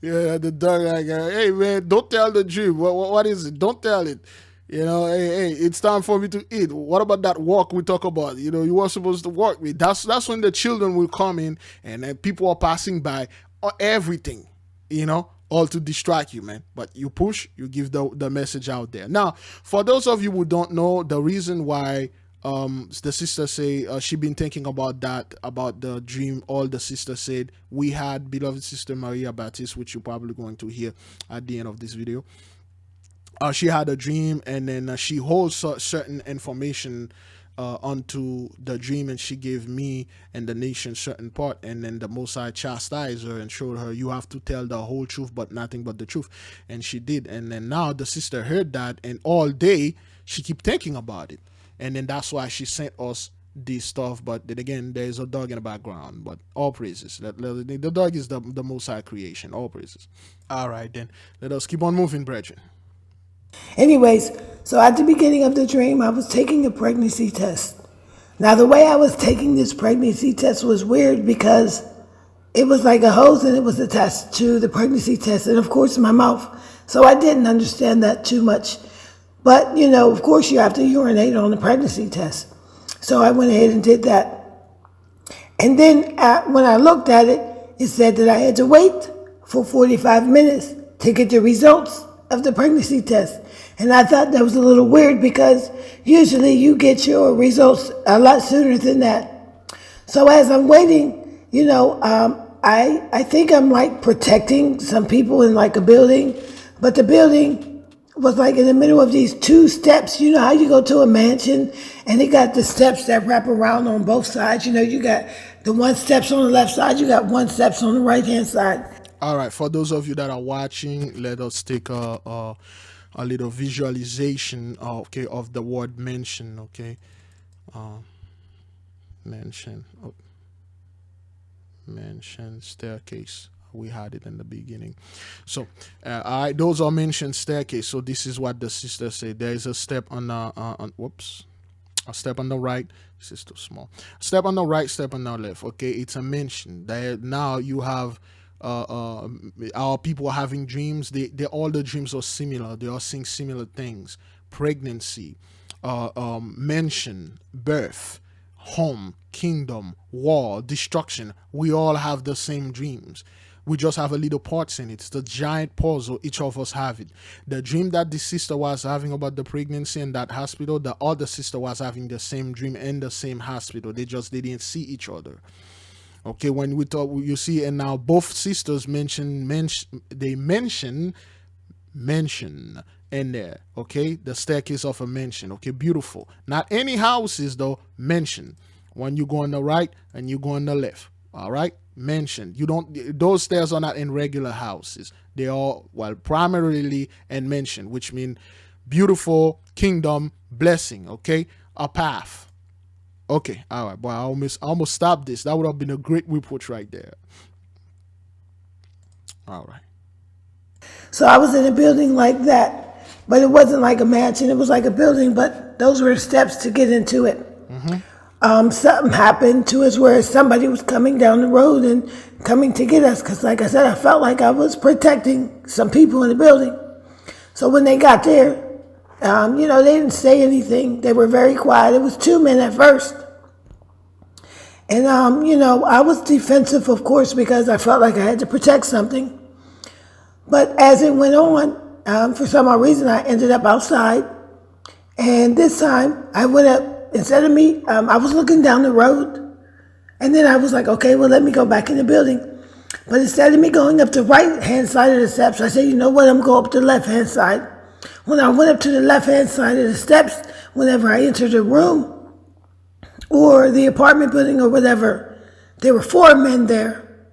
Yeah, the dog like, hey man, don't tell the dream. What is it? Don't tell it. You know, hey, it's time for me to eat. What about that walk we talk about? You know, you were supposed to walk with. That's when the children will come in and people are passing by, everything, you know, all to distract you, man. But you push, you give the message out there. Now, for those of you who don't know, the reason why the sister say she been thinking about that, about the dream, all the sister said, we had beloved sister Maria Baptiste, which you're probably going to hear at the end of this video. She had a dream, and then she holds certain information onto the dream, and she gave me and the nation certain part, and then the Most High chastised her and showed her, you have to tell the whole truth but nothing but the truth, and she did. And then now the sister heard that, and all day she keep thinking about it, and then that's why she sent us this stuff. But then again, there's a dog in the background, but all praises. The dog is the Most High creation. All praises. All right, then let us keep on moving, brethren. Anyways, so at the beginning of the dream, I was taking a pregnancy test. Now, the way I was taking this pregnancy test was weird because it was like a hose and it was attached to the pregnancy test and, of course, my mouth. So I didn't understand that too much. But, you know, of course, you have to urinate on the pregnancy test. So I went ahead and did that. And then when I looked at it, it said that I had to wait for 45 minutes to get the results of the pregnancy test. And I thought that was a little weird because usually you get your results a lot sooner than that. So as I'm waiting, you know, I think I'm like protecting some people in like a building, but the building was like in the middle of these two steps. You know how you go to a mansion and they got the steps that wrap around on both sides. You know, you got the one steps on the left side, you got one steps on the right hand side. All right, for those of you that are watching, let us take a little visualization, okay, of the word mention, okay, mention staircase. We had it in the beginning. So, all right, those are mentioned staircase. So this is what the sister said. There is a step on the a step on the right. This is too small. Step on the right, step on the left. Okay, it's a mention. There now you have. Our people are having dreams. They all the dreams are similar. They are seeing similar things: pregnancy, mention, birth, home, kingdom, war, destruction. We all have the same dreams. We just have a little parts in it. It's the giant puzzle. Each of us have it. The dream that the sister was having about the pregnancy in that hospital, the other sister was having the same dream in the same hospital. They didn't see each other. Okay, when we talk, you see, and now both sisters mention in there. Okay, the staircase of a mansion. Okay, beautiful. Not any houses though. Mansion. When you go on the right and you go on the left. All right, mansion. You don't. Those stairs are not in regular houses. They are, well, primarily in mansion, which mean beautiful kingdom blessing. Okay, a path. Okay, all right. Boy, I almost stopped this. That would have been a great report right there. All right. So I was in a building like that, but it wasn't like a mansion. It was like a building, but those were steps to get into it. Something happened to us where somebody was coming down the road and coming to get us. Because like I said, I felt like I was protecting some people in the building. So when they got there, they didn't say anything. They were very quiet. It was two men at first. And, I was defensive, of course, because I felt like I had to protect something. But as it went on, for some odd reason, I ended up outside. And this time, I went up, instead of me, I was looking down the road. And then I was like, okay, well, let me go back in the building. But instead of me going up the right-hand side of the steps, I said, you know what, I'm going up the left-hand side. When I went up to the left-hand side of the steps, whenever I entered a room or the apartment building or whatever, there were four men there.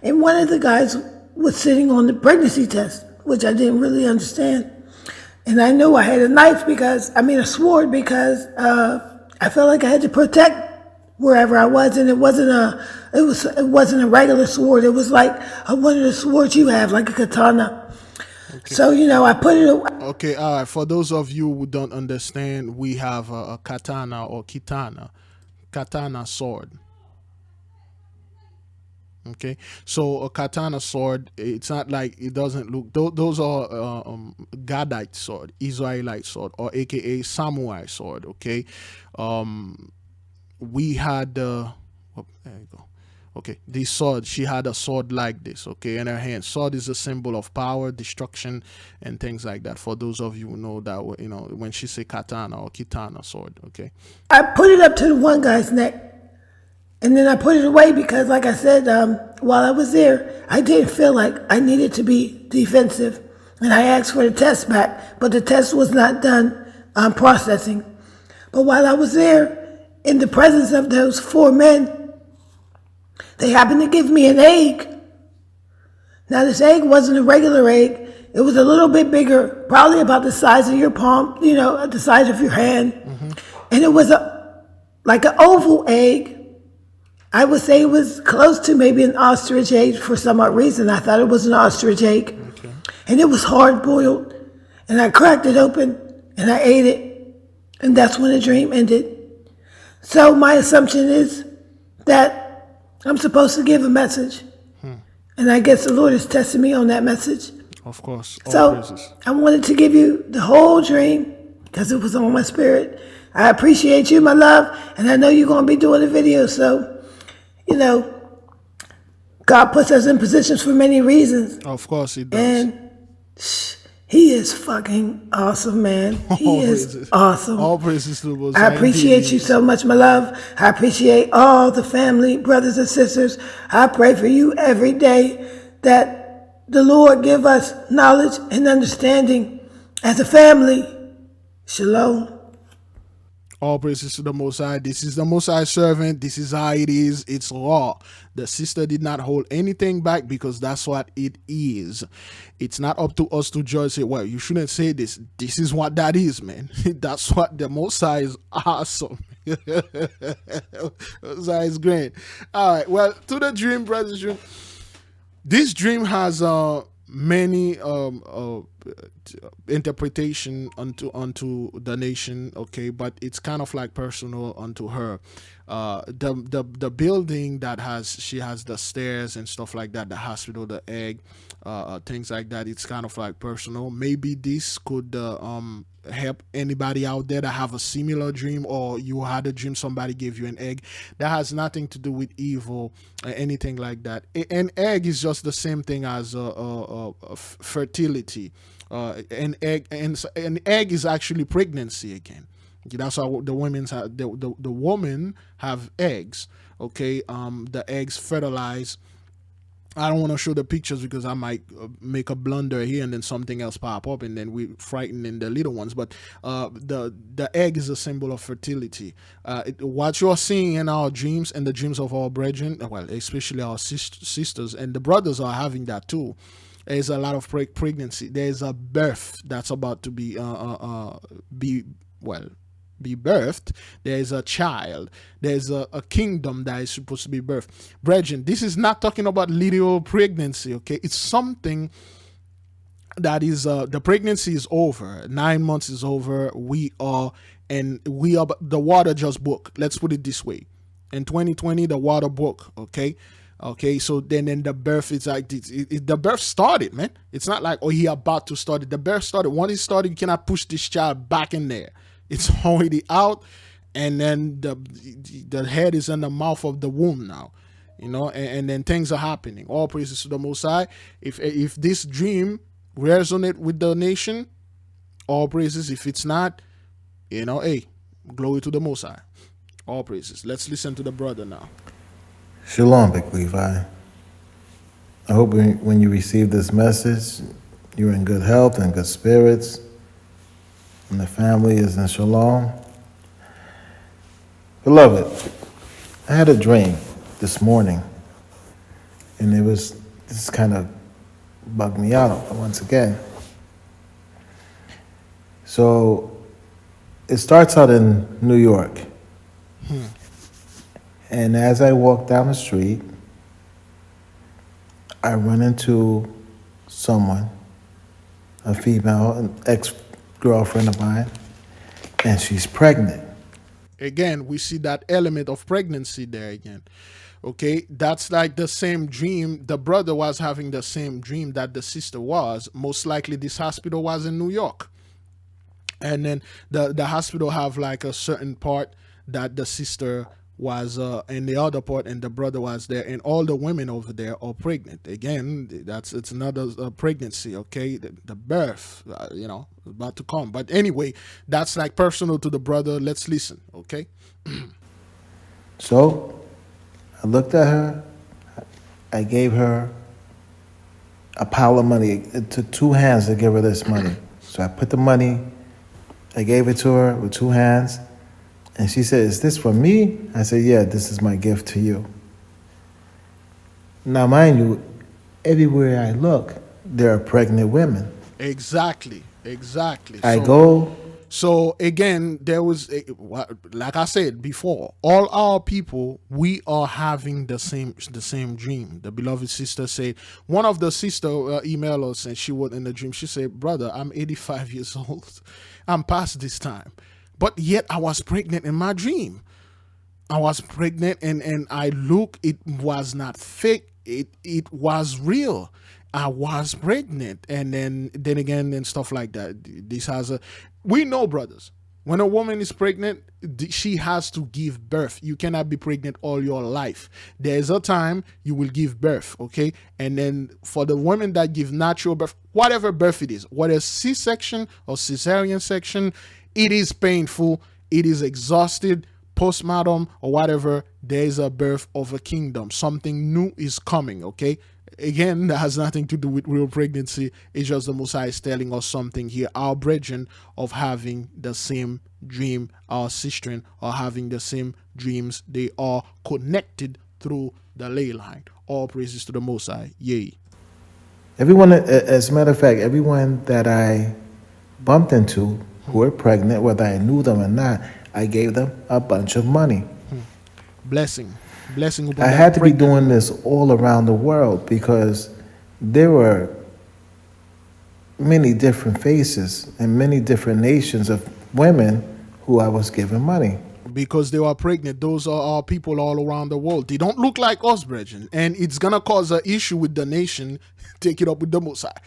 And one of the guys was sitting on the pregnancy test, which I didn't really understand. And I knew I had a sword because I felt like I had to protect wherever I was, and it wasn't a regular sword. It was like one of the swords you have, like a katana. Okay. So I put it away. Okay, all right. For those of you who don't understand, we have a katana or katana sword. Okay, so a katana sword, it's not like it doesn't look. Those are Gadite sword, Israelite sword, or AKA samurai sword. Okay, we had there you go. Okay, this sword, she had a sword like this. Okay, in her hand. Sword is a symbol of power, destruction, and things like that. For those of you who know that, when she say katana or kitana sword. Okay, I put it up to the one guy's neck. And then I put it away because, like I said, while I was there, I didn't feel like I needed to be defensive. And I asked for the test back, but the test was not done processing. But while I was there, in the presence of those four men, they happened to give me an egg. Now, this egg wasn't a regular egg. It was a little bit bigger, probably about the size of your palm, the size of your hand. Mm-hmm. And it was like an oval egg. I would say it was close to maybe an ostrich egg for some odd reason. I thought it was an ostrich egg. Okay. And it was hard boiled. And I cracked it open and I ate it. And that's when the dream ended. So my assumption is that I'm supposed to give a message. And I guess the Lord is testing me on that message. Of course. So I wanted to give you the whole dream because it was on my spirit. I appreciate you, my love. And I know you're going to be doing a video. So God puts us in positions for many reasons. Of course he does. And he is fucking awesome, man. He is awesome. All praises to the Most High. I appreciate you so much, my love. I appreciate all the family, brothers and sisters. I pray for you every day that the Lord give us knowledge and understanding as a family. Shalom. All praises to the Most High. This is the Most High servant. This is how it is. It's law. The sister did not hold anything back because that's what it is. It's not up to us to judge. Say, well, you shouldn't say this. This is what that is, man. That's what the Most High is. Awesome. Most High is great. All right. Well, to the dream, brothers. This dream has many interpretation unto the nation, okay, but it's kind of like personal unto her. The building that she has the stairs and stuff like that, the hospital, the egg, things like that, it's kind of like personal. Maybe this could help anybody out there that have a similar dream, or you had a dream somebody gave you an egg. That has nothing to do with evil or anything like that. An egg is just the same thing as fertility. An egg is actually pregnancy again. Okay, that's how the women have the woman have eggs. Okay, the eggs fertilize I don't want to show the pictures because I might make a blunder here and then something else pop up and then we frightening the little ones. But the egg is a symbol of fertility. What you're seeing in our dreams and the dreams of our brethren, well, especially our sisters and the brothers are having that too. There's a lot of pregnancy. There's a birth that's about to be well be birthed. There's a child. There's a kingdom that is supposed to be birthed. Brethren, this is not talking about literal pregnancy, okay? It's something that is, the pregnancy is over. 9 months is over. The water just broke. Let's put it this way. In 2020, the water broke, okay? Okay, so then the birth is like, the birth started, man. It's not like, oh, he about to start it. The birth started. Once it started, you cannot push this child back in there. It's already out, and then the head is in the mouth of the womb now, and then things are happening. All praises to the Most High. If this dream resonates with the nation, all praises. If it's not, hey, glory to the Most High. All praises. Let's listen to the brother now. Shalom, Big Levi. I hope when you receive this message, you're in good health and good spirits, and the family is in shalom. Beloved, I had a dream this morning, and this kind of bugged me out once again. So it starts out in New York. And as I walk down the street, I run into someone, a female, an ex-girlfriend of mine, and she's pregnant. Again, we see that element of pregnancy there again. Okay, that's like the same dream. The brother was having the same dream that the sister was. Most likely this hospital was in New York. And then the hospital have like a certain part that the sister was in the other part and the brother was there, and all the women over there are pregnant. Again, it's another pregnancy, okay? The birth, about to come. But anyway, that's like personal to the brother. Let's listen, okay? So I looked at her. I gave her a pile of money. It took two hands to give her this money. So I put the money, I gave it to her with two hands. And she said, "Is this for me?" I said, "Yeah, this is my gift to you." Now, mind you, everywhere I look, there are pregnant women. Exactly. So again, there was, like I said before, all our people, we are having the same dream. The beloved sister said, one of the sister emailed us, and she was in the dream. She said, "Brother, I'm 85 years old. I'm past this time. But yet I was pregnant in my dream. I was pregnant and I look, it was not fake. It was real. I was pregnant." And then again and stuff like that. We know, brothers, when a woman is pregnant, she has to give birth. You cannot be pregnant all your life. There's a time you will give birth, okay? And then for the women that give natural birth, whatever birth it is, whether C-section or cesarean section, it is painful, it is exhausted, postmortem or whatever. There is a birth of a kingdom. Something new is coming, okay? Again, that has nothing to do with real pregnancy. It's just the Most High is telling us something here. Our brethren of having the same dream, our sistren are having the same dreams. They are connected through the ley line. All praises to the Most High. Yay. Everyone, as a matter of fact, everyone that I bumped into who were pregnant, whether I knew them or not, I gave them a bunch of money. Blessing. I had to be doing this all around the world because there were many different faces and many different nations of women who I was giving money. Because they were pregnant. Those are our people all around the world. They don't look like us, brethren. And it's going to cause an issue with the nation. Take it up with the Most High.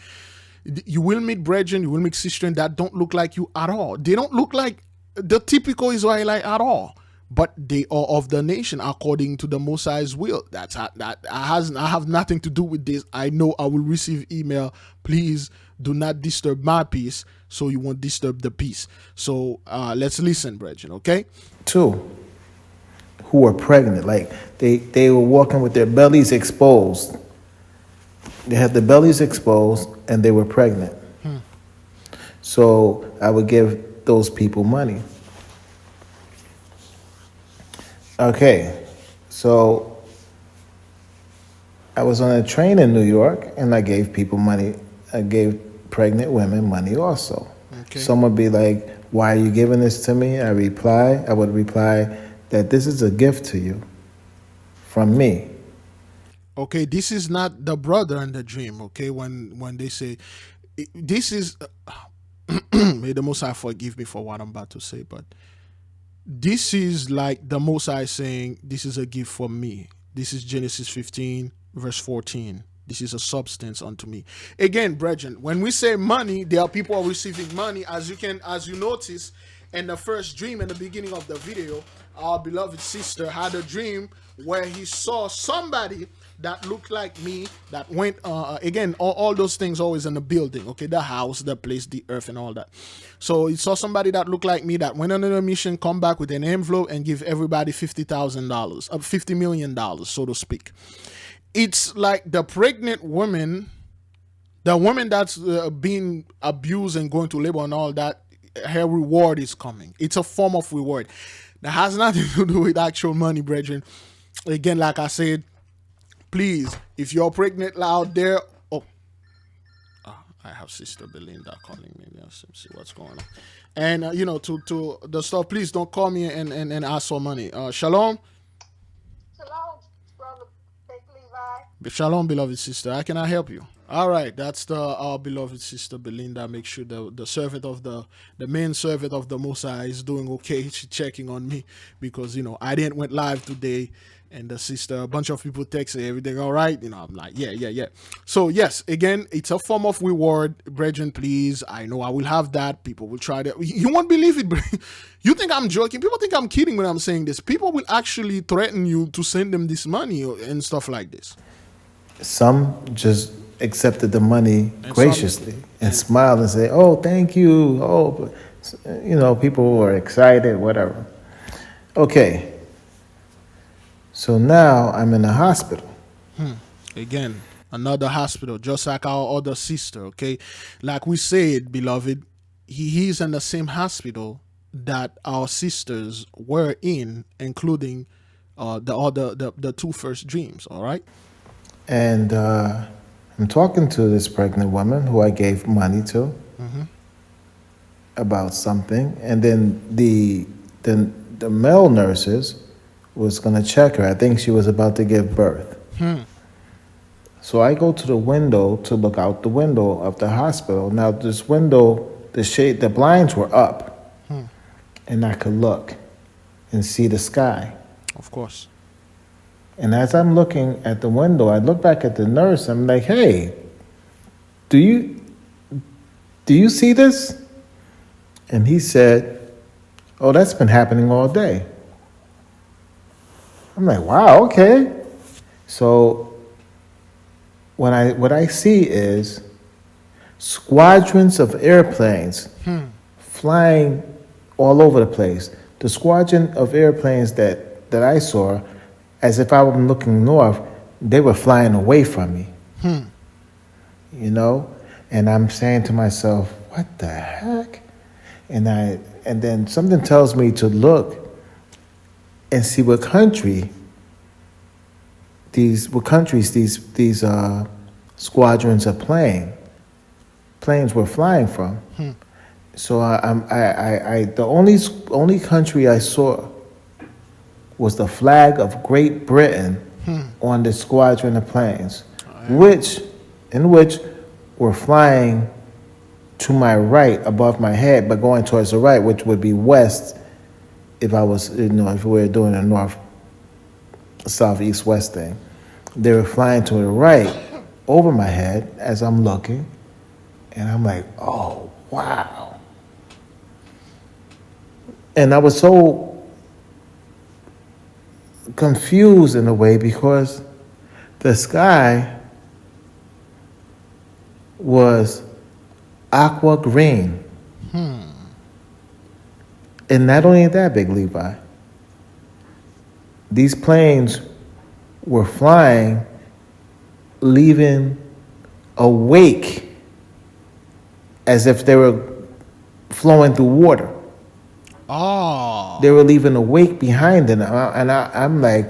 You will meet brethren, you will meet sisters that don't look like you at all. They don't look like the typical Israelite at all, but they are of the nation according to the Most High's will. I have nothing to do with this. I know I will receive email. Please do not disturb my peace, so you won't disturb the peace. So let's listen, brethren. Okay. Two who were pregnant, like they were walking with their bellies exposed. They had the bellies exposed and they were pregnant. So I would give those people money. Okay, so I was on a train in New York and I gave people money. I gave pregnant women money also. Okay. Some would be like, why are you giving this to me? I would reply that this is a gift to you from me. Okay, this is not the brother in the dream. Okay, when they say this is, may the Most High forgive me for what I'm about to say, but this is like the Most High saying, "This is a gift from me." This is Genesis 15, verse 14. This is a substance unto me. Again, brethren, when we say money, there are people receiving money, as you notice in the first dream in the beginning of the video. Our beloved sister had a dream where he saw somebody that looked like me that went again, all those things always in the building, okay, the house, the place, the earth, and all that. So he saw somebody that looked like me that went on a mission, come back with an envelope and give everybody $50,000, $50 million, so to speak. It's like the pregnant woman, the woman that's being abused and going to labor and all that, her reward is coming. It's a form of reward that has nothing to do with actual money, brethren. Again, like I said, please, if you're pregnant out there, I have Sister Belinda calling me. Let's see what's going on. And to the stuff, please don't call me and ask for money. Shalom. Shalom, brother Biglevi. Shalom, beloved sister. How can I help you? All right, that's our beloved sister Belinda. Make sure the servant of the main servant of the Most High is doing okay. She's checking on me because I didn't went live today, and the sister, a bunch of people texted everything all right. I'm like, yeah. So yes, again, it's a form of reward, brethren. Please, I know I will have that. People will try to. You won't believe it. You think I'm joking? People think I'm kidding when I'm saying this. People will actually threaten you to send them this money and stuff like this. Some just accepted the money graciously and smiled and said, "Oh, thank you." Oh, people were excited, whatever. Okay. So now I'm in the hospital. Again, another hospital, just like our other sister, okay? Like we said, beloved, he's in the same hospital that our sisters were in, including the two first dreams, all right? And I'm talking to this pregnant woman who I gave money to about something. And then the male nurses was going to check her. I think she was about to give birth. So I go to the window to look out the window of the hospital. Now this window, the blinds were up, and I could look and see the sky. Of course. And as I'm looking at the window, I look back at the nurse. I'm like, "Hey, do you see this?" And he said, "Oh, that's been happening all day." I'm like, "Wow, okay." So what I see is squadrons of airplanes flying all over the place. The squadron of airplanes that I saw, as if I were looking north, they were flying away from me. And I'm saying to myself, "What the heck?" And then something tells me to look and see what countries these squadrons of planes were flying from. So the only country I saw was the flag of Great Britain on the squadron of planes, which were flying to my right above my head, but going towards the right, which would be west if I was, if we were doing a north, south, east, west thing. They were flying to the right over my head as I'm looking, and I'm like, "Oh, wow." And I was so confused in a way because the sky was aqua green. And not only that, Big Levi, these planes were flying, leaving awake as if they were flowing through water. Oh. They were leaving a wake behind them. And I'm like,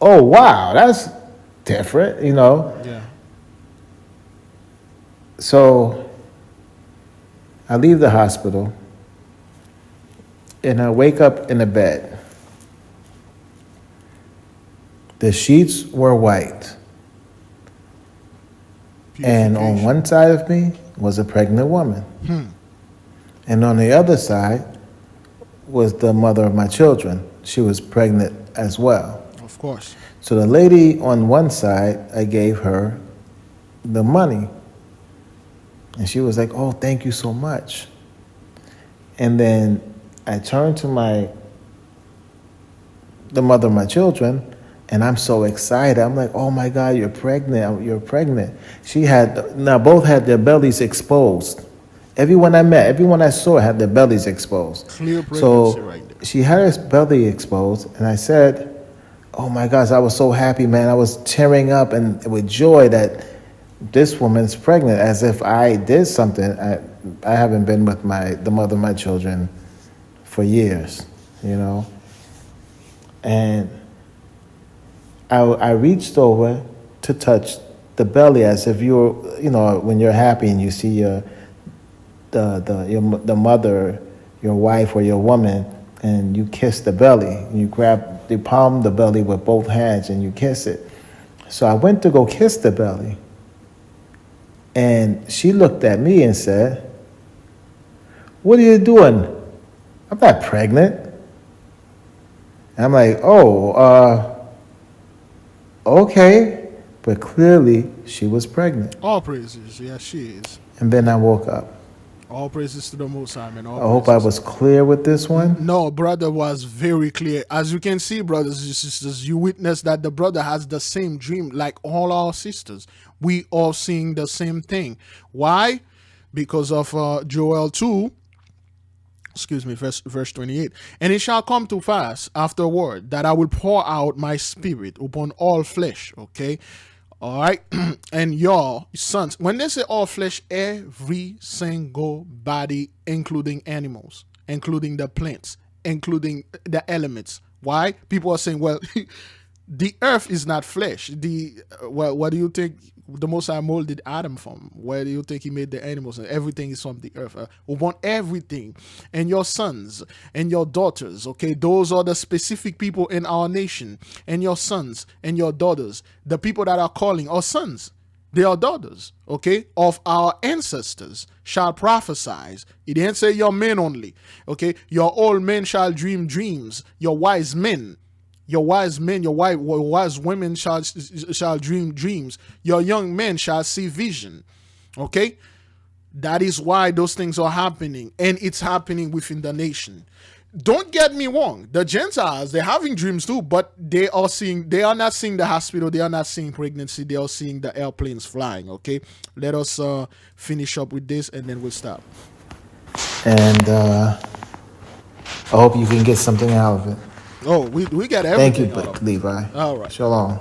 oh, wow, that's different, you know? Yeah. So I leave the hospital and I wake up in the bed. The sheets were white. And on one side of me was a pregnant woman. And on the other side was the mother of my children. She was pregnant as well. Of course. So the lady on one side, I gave her the money. And she was like, oh, thank you so much. And then I turned to the mother of my children, and I'm so excited. I'm like, oh my God, you're pregnant. You're pregnant. Both had their bellies exposed. Everyone I met, everyone I saw had their bellies exposed. Clear pregnancy right there. She had her belly exposed, and I said, oh my gosh, I was so happy, man. I was tearing up and with joy that this woman's pregnant, as if I did something. I haven't been with the mother of my children for years, you know. And I reached over to touch the belly as if when you're happy and you see the mother, your wife or your woman, and you kiss the belly. You palm the belly with both hands and you kiss it. So I went to go kiss the belly. And she looked at me and said, what are you doing? I'm not pregnant. And I'm like, okay. But clearly she was pregnant. All praises. Yeah, she is. And then I woke up. All praises to the Most High, man. I hope I was clear with this one. No, brother was very clear. As you can see, brothers and sisters, you witness that the brother has the same dream like all our sisters. We all seeing the same thing. Why? Because of Joel 2, verse 28. And it shall come to pass afterward that I will pour out my spirit upon all flesh. Okay. All right. And your sons, when they say all flesh, every single body, including animals, including the plants, including the elements. Why? People are saying, well, the earth is not flesh. What do you think the Most High molded Adam from? Where do you think he made the animals? And everything is from the earth. We want everything. And your sons and your daughters, okay? Those are the specific people in our nation. And your sons and your daughters, the people that are calling our sons, they are daughters, okay, of our ancestors shall prophesy. It didn't say your men only, okay? Your old men shall dream dreams. Your wise men, your wise women shall dream dreams. Your young men shall see vision. Okay? That is why those things are happening. And it's happening within the nation. Don't get me wrong. The Gentiles, they're having dreams too, but they are not seeing the hospital. They are not seeing pregnancy. They are seeing the airplanes flying. Okay? Let us finish up with this and then we'll stop. And I hope you can get something out of it. Oh, we got everything. Thank you, Levi. All right. Shalom.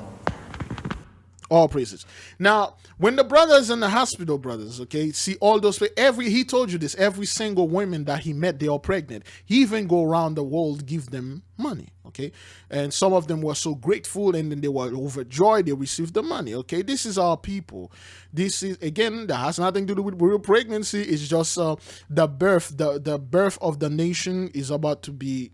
All praises. Now, when the brothers in the hospital, brothers, okay, see all those, he told you this, every single woman that he met, they are pregnant. He even go around the world, give them money, okay? And some of them were so grateful and then they were overjoyed, they received the money, okay? This is our people. This is, again, that has nothing to do with real pregnancy. It's just the birth of the nation is about to be,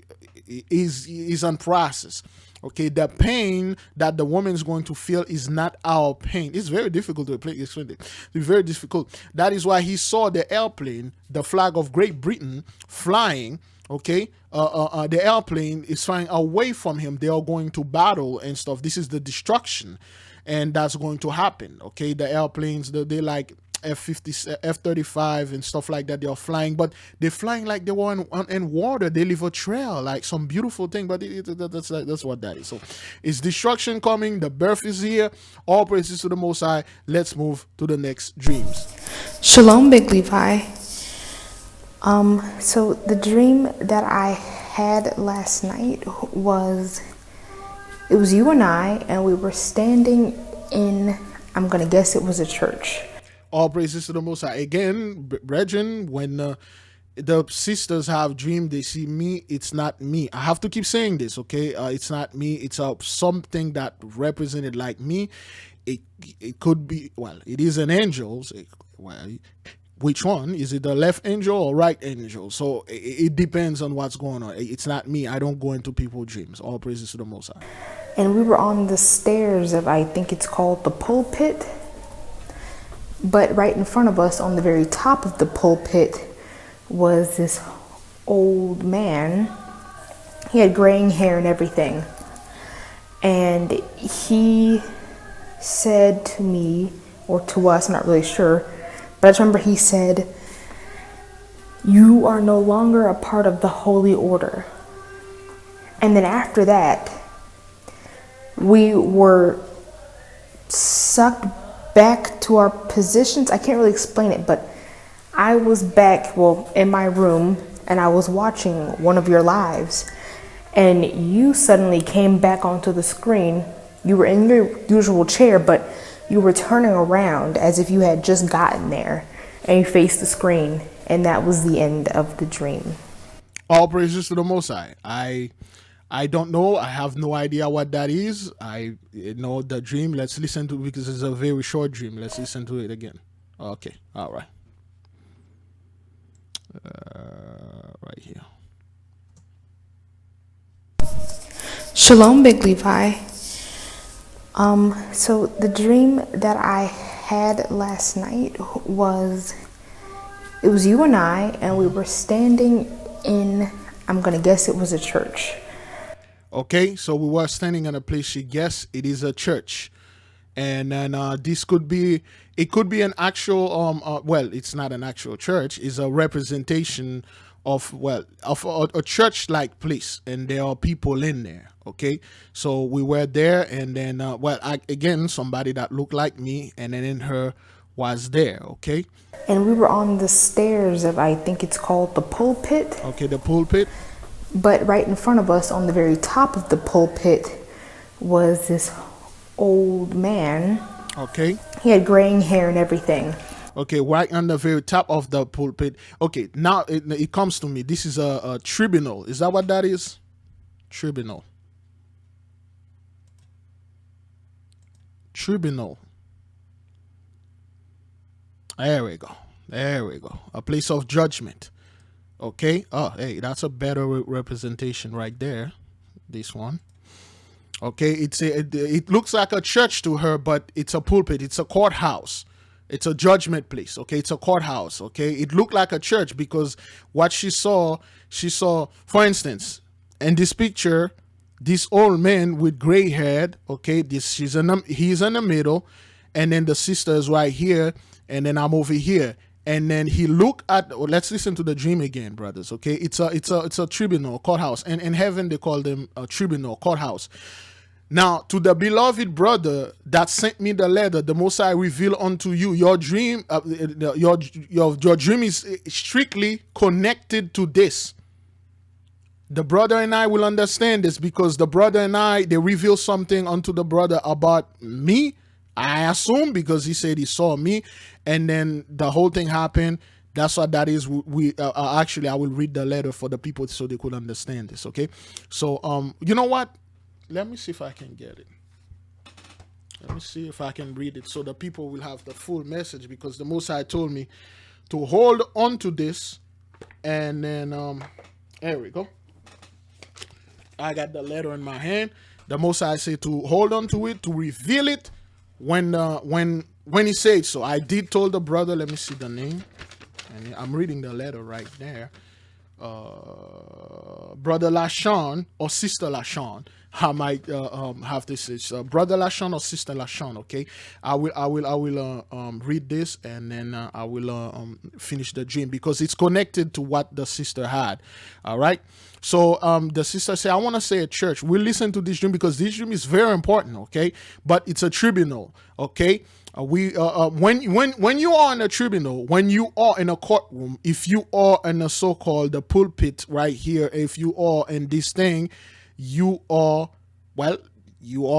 is on process. Okay, the pain that the woman is going to feel is not our pain. It's very difficult to explain it. It's very difficult. That is why he saw the airplane, the flag of Great Britain, flying. Okay, the airplane is flying away from him. They are going to battle and stuff. This is the destruction, and that's going to happen. Okay, the airplanes, they like F-50, F-35 and stuff like that. They are flying, but they're flying like they were in water. They leave a trail, like some beautiful thing, but that's what that is. So it's destruction coming. The birth is here. All praises to the Most High. Let's move to the next dreams. Shalom, Big Levi. So the dream that I had last night was, it was you and I, and we were standing in, I'm going to guess it was a church. All praises to the Most High. Again, brethren, when the sisters have dream, they see me, it's not me. I have to keep saying this, okay? It's not me. It's something that represented like me. It could be, well, it is an angel. Well, which one? Is it the left angel or right angel? So it depends on what's going on. It's not me. I don't go into people's dreams. All praises to the Most High. And we were on the stairs of, I think it's called the pulpit. But right in front of us, on the very top of the pulpit, was this old man. He had graying hair and everything. And he said to me, or to us, I'm not really sure, but I just remember he said, "You are no longer a part of the Holy Order." And then after that, we were sucked back to our positions. I can't really explain it, but I was back, well, in my room, and I was watching one of your lives, and you suddenly came back onto the screen. You were in your usual chair, but you were turning around as if you had just gotten there, and you faced the screen, and that was the end of the dream. All praises to the Most High. I don't know. I have no idea what that is. I know the dream. Let's listen to it because it's a very short dream. Let's listen to it again. Okay. All right. Right here. Shalom, Big Levi. So the dream that I had last night was, it was you and I, and we were standing in, I'm gonna guess it was a church. Okay, so we were standing in a place she guessed it is a church. And then this could be, it could be an actual, well, it's not an actual church, it's a representation of, well, of a church-like place, and there are people in there, okay? So we were there, and then, well, again, somebody that looked like me, and then in her was there, okay? And we were on the stairs of, I think it's called the pulpit. Okay, the pulpit. But right in front of us, on the very top of the pulpit, was this old man. Okay. He had graying hair and everything. Okay, right on the very top of the pulpit. Okay, now it comes to me. This is a tribunal. Is that what that is? Tribunal. Tribunal. There we go. There we go. A place of judgment. Okay. Oh, hey, that's a better representation right there. This one. Okay, it looks like a church to her, but it's a pulpit. It's a courthouse. It's a judgment place. Okay, it's a courthouse. Okay, it looked like a church because what she saw, for instance, in this picture, this old man with gray hair. Okay, he's in the middle, and then the sister is right here, and then I'm over here. And then he looked at, let's listen to the dream again, brothers. Okay, it's a tribunal, courthouse, and in heaven they call them a tribunal, courthouse. Now, to the beloved brother that sent me the letter, the Most High reveal unto you your dream. Your dream is strictly connected to this. The brother and I will understand this because the brother and I, they reveal something unto the brother about me. I assume because he said he saw me, and then the whole thing happened. That's what that is. We actually, I will read the letter for the people so they could understand this. Okay, so you know what? Let me see if I can get it. Let me see if I can read it so the people will have the full message, because the Most High told me to hold on to this, and then there we go. I got the letter in my hand. The Most High said to hold on to it, to reveal it when he said so. I did told the brother, let me see the name, and I'm reading the letter right there. Brother Lashon or Sister Lashon. I might have this. It's Brother Lashon or Sister Lashon. Okay, I will read this, and then I will finish the dream because it's connected to what the sister had. All right. So the sister said, I want to say a church. We'll listen to this dream because this dream is very important. Okay, but it's a tribunal. Okay. When you are in a tribunal, when you are in a courtroom, if you are in a so-called the pulpit right here, if you are in this thing, you are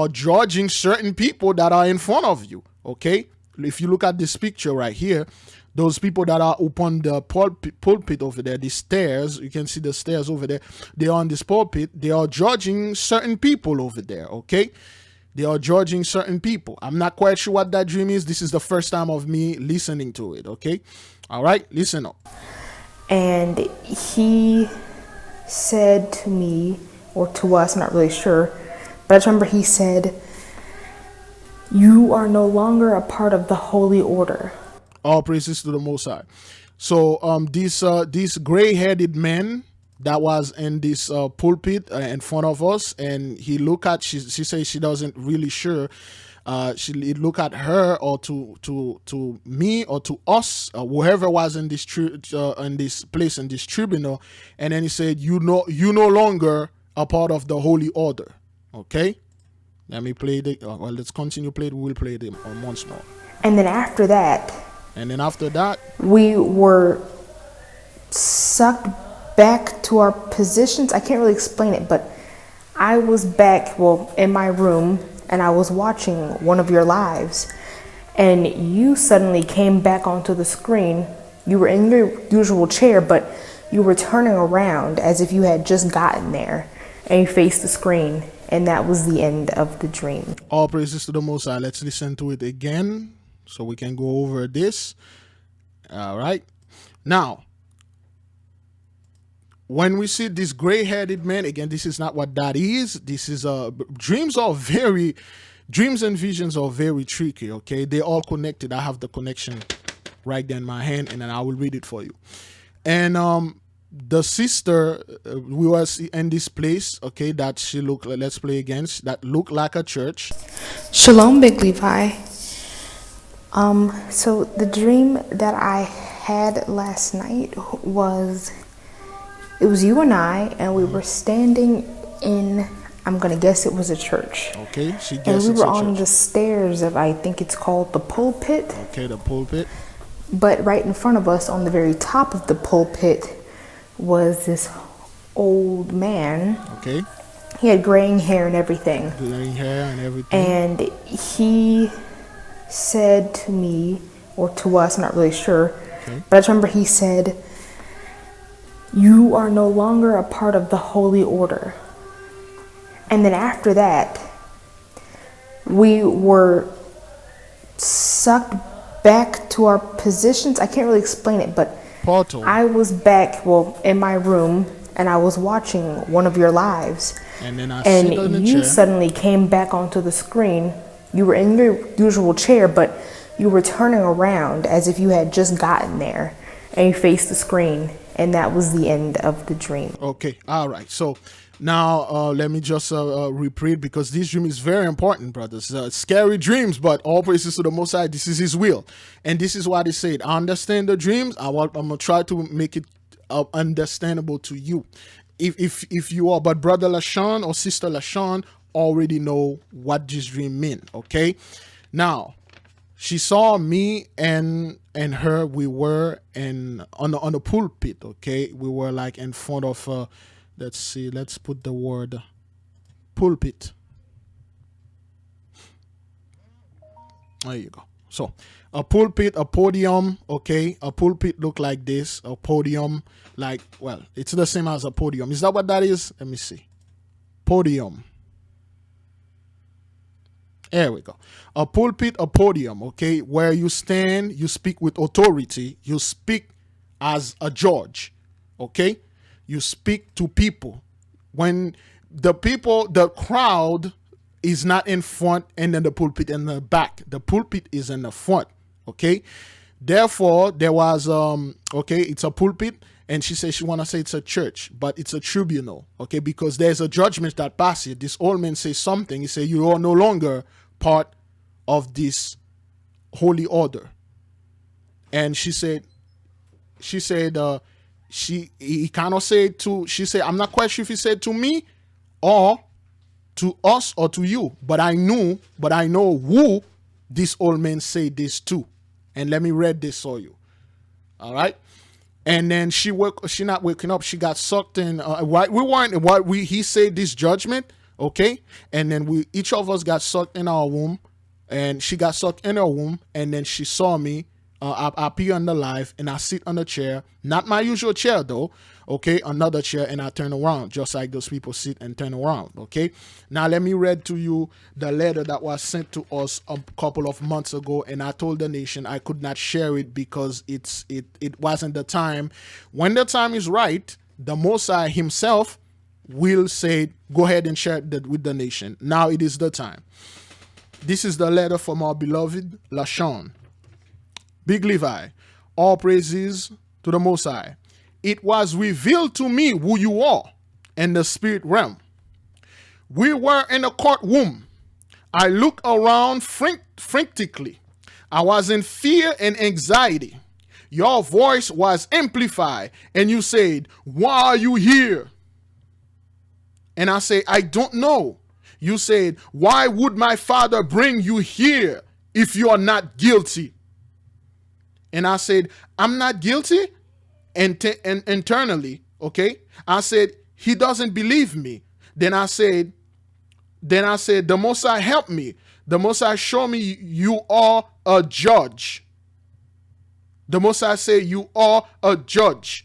judging certain people that are in front of you. Okay, if you look at this picture right here, those people that are upon the pulpit over there, the stairs, you can see the stairs over there, they are on this pulpit, they are judging certain people over there, okay? They are judging certain people. I'm not quite sure what that dream is. This is the first time of me listening to it, okay? All right, listen up. And he said to me, or to us, I'm not really sure, but I just remember he said, "You are no longer a part of the holy order." All praises to the Most High. So this gray-headed man that was in this pulpit in front of us, and he look at, she says she doesn't really sure. She look at her or to me or to us, whoever was in this place in this tribunal, and then he said, "You no longer a part of the holy order." Okay, let me play the. Well, let's continue play it. We will play them once more. And then after that, we were sucked back to our positions. I can't really explain it, but I was back, in my room, and I was watching one of your lives, and you suddenly came back onto the screen. You were in your usual chair, but you were turning around as if you had just gotten there, and you faced the screen, and that was the end of the dream. All praises to the Most High. Let's listen to it again so we can go over this. All right. Now, when we see this gray-headed man, again, this is not what that is. This is dreams and visions are very tricky, okay? They're all connected. I have the connection right there in my hand, and then I will read it for you. And the sister, we was in this place, okay, that she looked, let's play again, that looked like a church. Shalom, Big Levi. So the dream that I had last night was, it was you and I, and we were standing in, I'm going to guess it was a church. Okay, she guessed. And we were on the stairs of, I think it's called the pulpit. Okay, the pulpit. But right in front of us, on the very top of the pulpit, was this old man. Okay. He had graying hair and everything. Graying hair and everything. And he said to me, or to us, I'm not really sure, okay, but I just remember he said, "You are no longer a part of the holy order." And then after that, we were sucked back to our positions. I can't really explain it, but Portal. I was back, in my room, and I was watching one of your lives. And then you suddenly came back onto the screen. You were in your usual chair, but you were turning around as if you had just gotten there, and you faced the screen, and that was the end of the dream. Okay, all right. So now let me just repeat, because this dream is very important, brothers. Scary dreams, but all praises to the Most High. This is His will, and this is what He said. I understand the dreams. I'm gonna try to make it understandable to you, if you are. But brother LaShawn or sister LaShawn already know what this dream meant. Okay, now she saw me and her. We were on the pulpit. Okay, we were like in front of. Let's see. Let's put the word pulpit. There you go. So a pulpit, a podium. Okay, a pulpit look like this. A podium, like, well, it's the same as a podium. Is that what that is? Let me see. Podium. There we go. A pulpit, a podium, okay, where you stand, you speak with authority, you speak as a judge, okay? You speak to people. When the crowd is not in front, and then the pulpit in the back. The pulpit is in the front, okay? Therefore, there was, okay, it's a pulpit, and she says she want to say it's a church, but it's a tribunal, okay? Because there's a judgment that passes. This old man says something. He said, "You are no longer part of this holy order." And she said, he cannot say to, she said, I'm not quite sure if he said to me or to us or to you, but I know who this old man said this to. And let me read this for you. All right. And then she not waking up. She got sucked in. He said this judgment. Okay. And then each of us got sucked in our womb. and she got stuck in her womb, and then she saw me. I appear on the live, and I sit on the chair, not my usual chair though, okay, another chair, and I turn around, just like those people sit and turn around, okay. Now let me read to you the letter that was sent to us a couple of months ago, and I told the nation I could not share it because it wasn't the time. When the time is right, the Mosai himself will say, go ahead and share it with the nation. Now it is the time. This is the letter from our beloved Lashon. Big Levi, all praises to the Most High. It was revealed to me who you are in the spirit realm. We were in a courtroom. I looked around frantically. I was in fear and anxiety. Your voice was amplified, and you said, why are you here? And I say, I don't know. You said, why would my father bring you here if you are not guilty? And I said, I'm not guilty. And internally, okay, I said, he doesn't believe me. Then I said, the Most High help me. The Most High show me you are a judge. The Most High say you are a judge.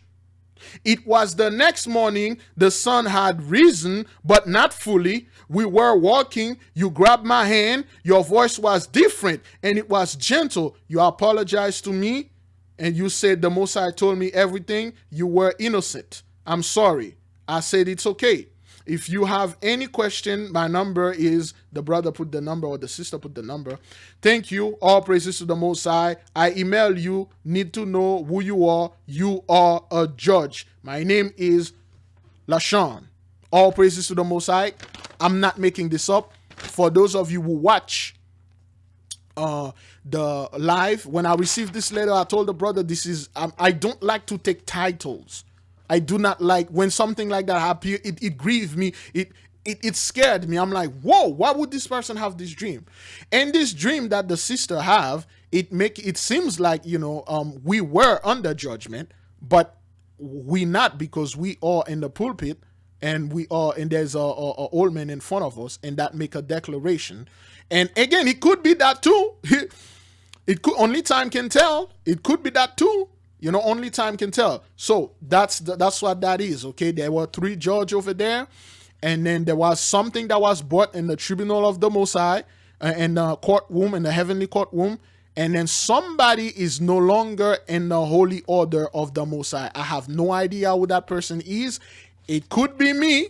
It was the next morning, the sun had risen, but not fully. We were walking. You grabbed my hand. Your voice was different, and it was gentle. You apologized to me, and you said the Most High told me everything. You were innocent. I'm sorry. I said it's okay. If you have any question, my number is, the brother put the number or the sister put the number. Thank you. All praises to the Most High. I email you. Need to know who you are. You are a judge. My name is Lashon. All praises to the Most High. I'm not making this up. For those of you who watch the live, when I received this letter, I told the brother, this is, I don't like to take titles. I do not like when something like that happens. It grieved me. It scared me. I'm like, whoa, why would this person have this dream? And this dream that the sister have, it seems like, we were under judgment, but we not, because we are in the pulpit, and there's a old man in front of us, and that make a declaration. And again, it could be that too. It could, only time can tell. It could be that too. Only time can tell. So that's what that is, okay? There were 3 judges over there, and then there was something that was brought in the tribunal of the Most High, in the courtroom, in the heavenly courtroom, and then somebody is no longer in the holy order of the Most High. I have no idea who that person is. It could be me,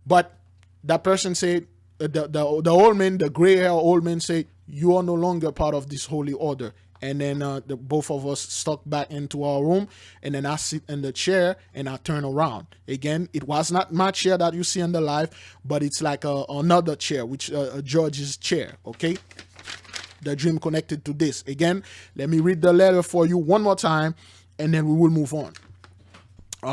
but that person said, the old man, the gray hair old man said, you are no longer part of this holy order. And then both of us stuck back into our room, and then I sit in the chair and I turn around. Again, it was not my chair that you see on the live, but it's like another chair, which a judge's chair, okay? The dream connected to this. Again, let me read the letter for you one more time, and then we will move on.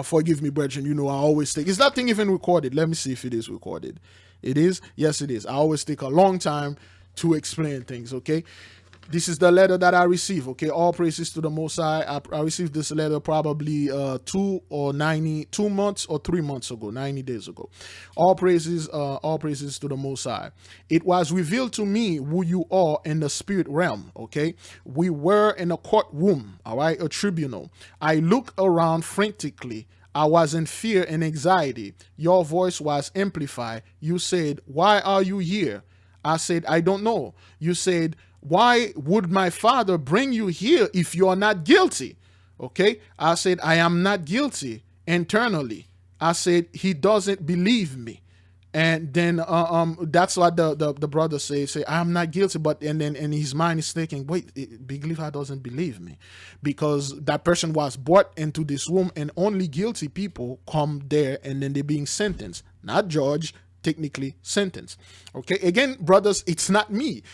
Forgive me, brethren, I always take, is that thing even recorded? Let me see if it is recorded. It is? Yes, it is. I always take a long time to explain things, okay? This is the letter that I received, okay? All praises to the Most High. I received this letter probably 2 months or 3 months ago, 90 days ago. All praises to the Most High. It was revealed to me who you are in the spirit realm, okay? We were in a courtroom, all right? A tribunal. I looked around frantically. I was in fear and anxiety. Your voice was amplified. You said, why are you here? I said, I don't know. You said, why would my father bring you here if you are not guilty? Okay. I said, I am not guilty internally. I said, he doesn't believe me. And then that's what the brother say, I am not guilty, but and then in his mind is thinking, wait, Big Levi doesn't believe me, because that person was brought into this room, and only guilty people come there, and then they're being sentenced, not judged, technically sentenced. Okay, again, brothers, it's not me.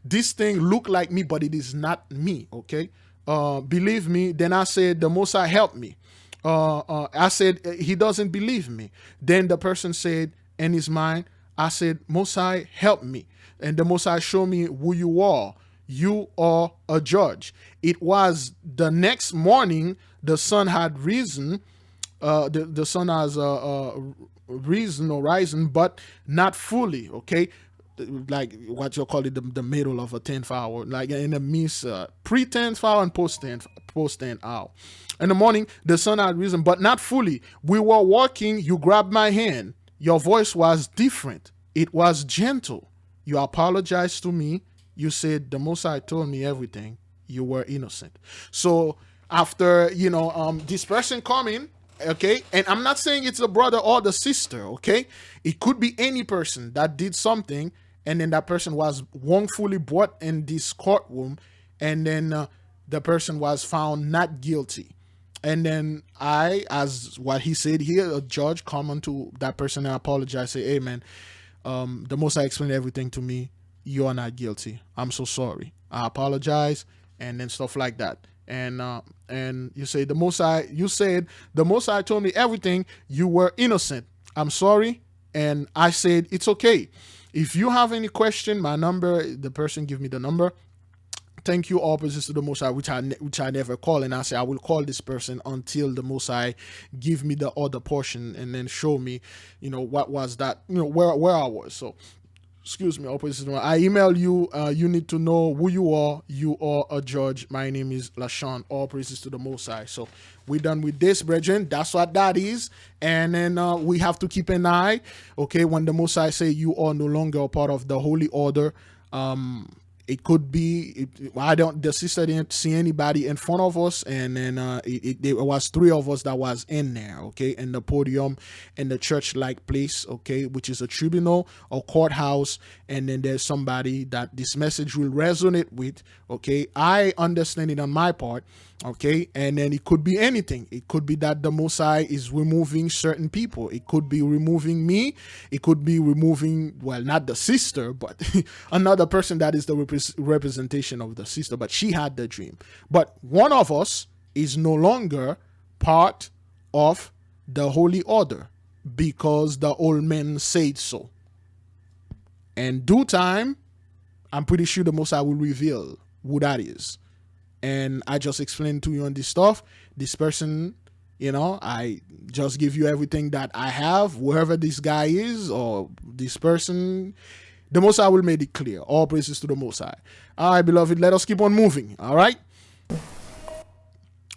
This thing look like me, but it is not me. Okay, believe me. Then I said, the Most High help me. I said, he doesn't believe me. Then the person said in his mind, I said, Most High help me. And the Most High show me who you are. You are a judge. It was the next morning, the sun had risen. The sun has risen or risen, but not fully. Okay, like what you call it, the middle of a 10th hour, like in the midst, pre-10th hour and post-10th hour. In the morning, the sun had risen, but not fully. We were walking. You grabbed my hand. Your voice was different. It was gentle. You apologized to me. You said, the Most High told me everything. You were innocent. So after, this person coming, okay, and I'm not saying it's the brother or the sister, okay? It could be any person that did something, and then that person was wrongfully brought in this courtroom, and then the person was found not guilty. And then I, as what he said here, a judge come unto that person and apologize, say, hey man, the Most High explained everything to me. You are not guilty. I'm so sorry. I apologize, and then stuff like that. And you say, you said the Most High told me everything. You were innocent. I'm sorry. And I said, it's okay. If you have any question, my number, the person give me the number. Thank you, all praises to the Most High, which I never call. And I say, I will call this person until the Most High give me the other portion and then show me, what was that, where I was. So, excuse me, all praises to the Most High. I email you. You need to know who you are. You are a judge. My name is LaShawn. All praises to the Most High. So, we're done with this, brethren. That's what that is. And then we have to keep an eye, okay, when the Most High say you are no longer a part of the Holy Order. It could be, the sister didn't see anybody in front of us, and then there was 3 of us that was in there, okay, in the podium, in the church-like place, okay, which is a tribunal or courthouse, and then there's somebody that this message will resonate with, okay. I understand it on my part, okay, and then it could be anything. It could be that the Most High is removing certain people. It could be removing me. It could be removing, well, not the sister, but another person that is the representation of the sister, but she had the dream. But one of us is no longer part of the Holy Order because the old men said so. In due time, I'm pretty sure the Most High will reveal who that is. And I just explained to you on this stuff. This person, I just give you everything that I have, whoever this guy is or this person. The Most High will make it clear. All praises to the Most High. All right, beloved, let us keep on moving. All right?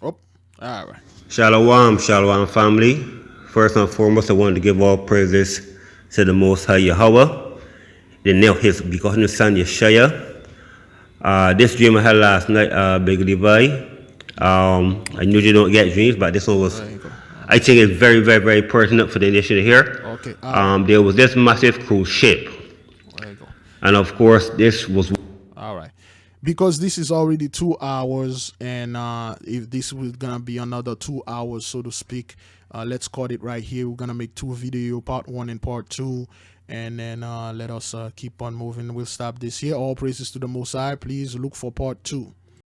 Oh, all right. Shalom, shalom, family. First and foremost, I wanted to give all praises to the Most High Yahweh, the nail his begotten son Yeshua. This dream I had last night, Big Levi. I usually don't get dreams, but this one was, I think it's very, very, very pertinent for the nation to hear. Okay. There was this massive cruise ship. There you go. And of course, this was... All right. Because this is already 2 hours, and if this was going to be another 2 hours, so to speak, let's cut it right here. We're going to make 2 videos, part 1 and part 2. And then let us keep on moving. We'll stop this here. All praises to the Most High. Please look for part 2.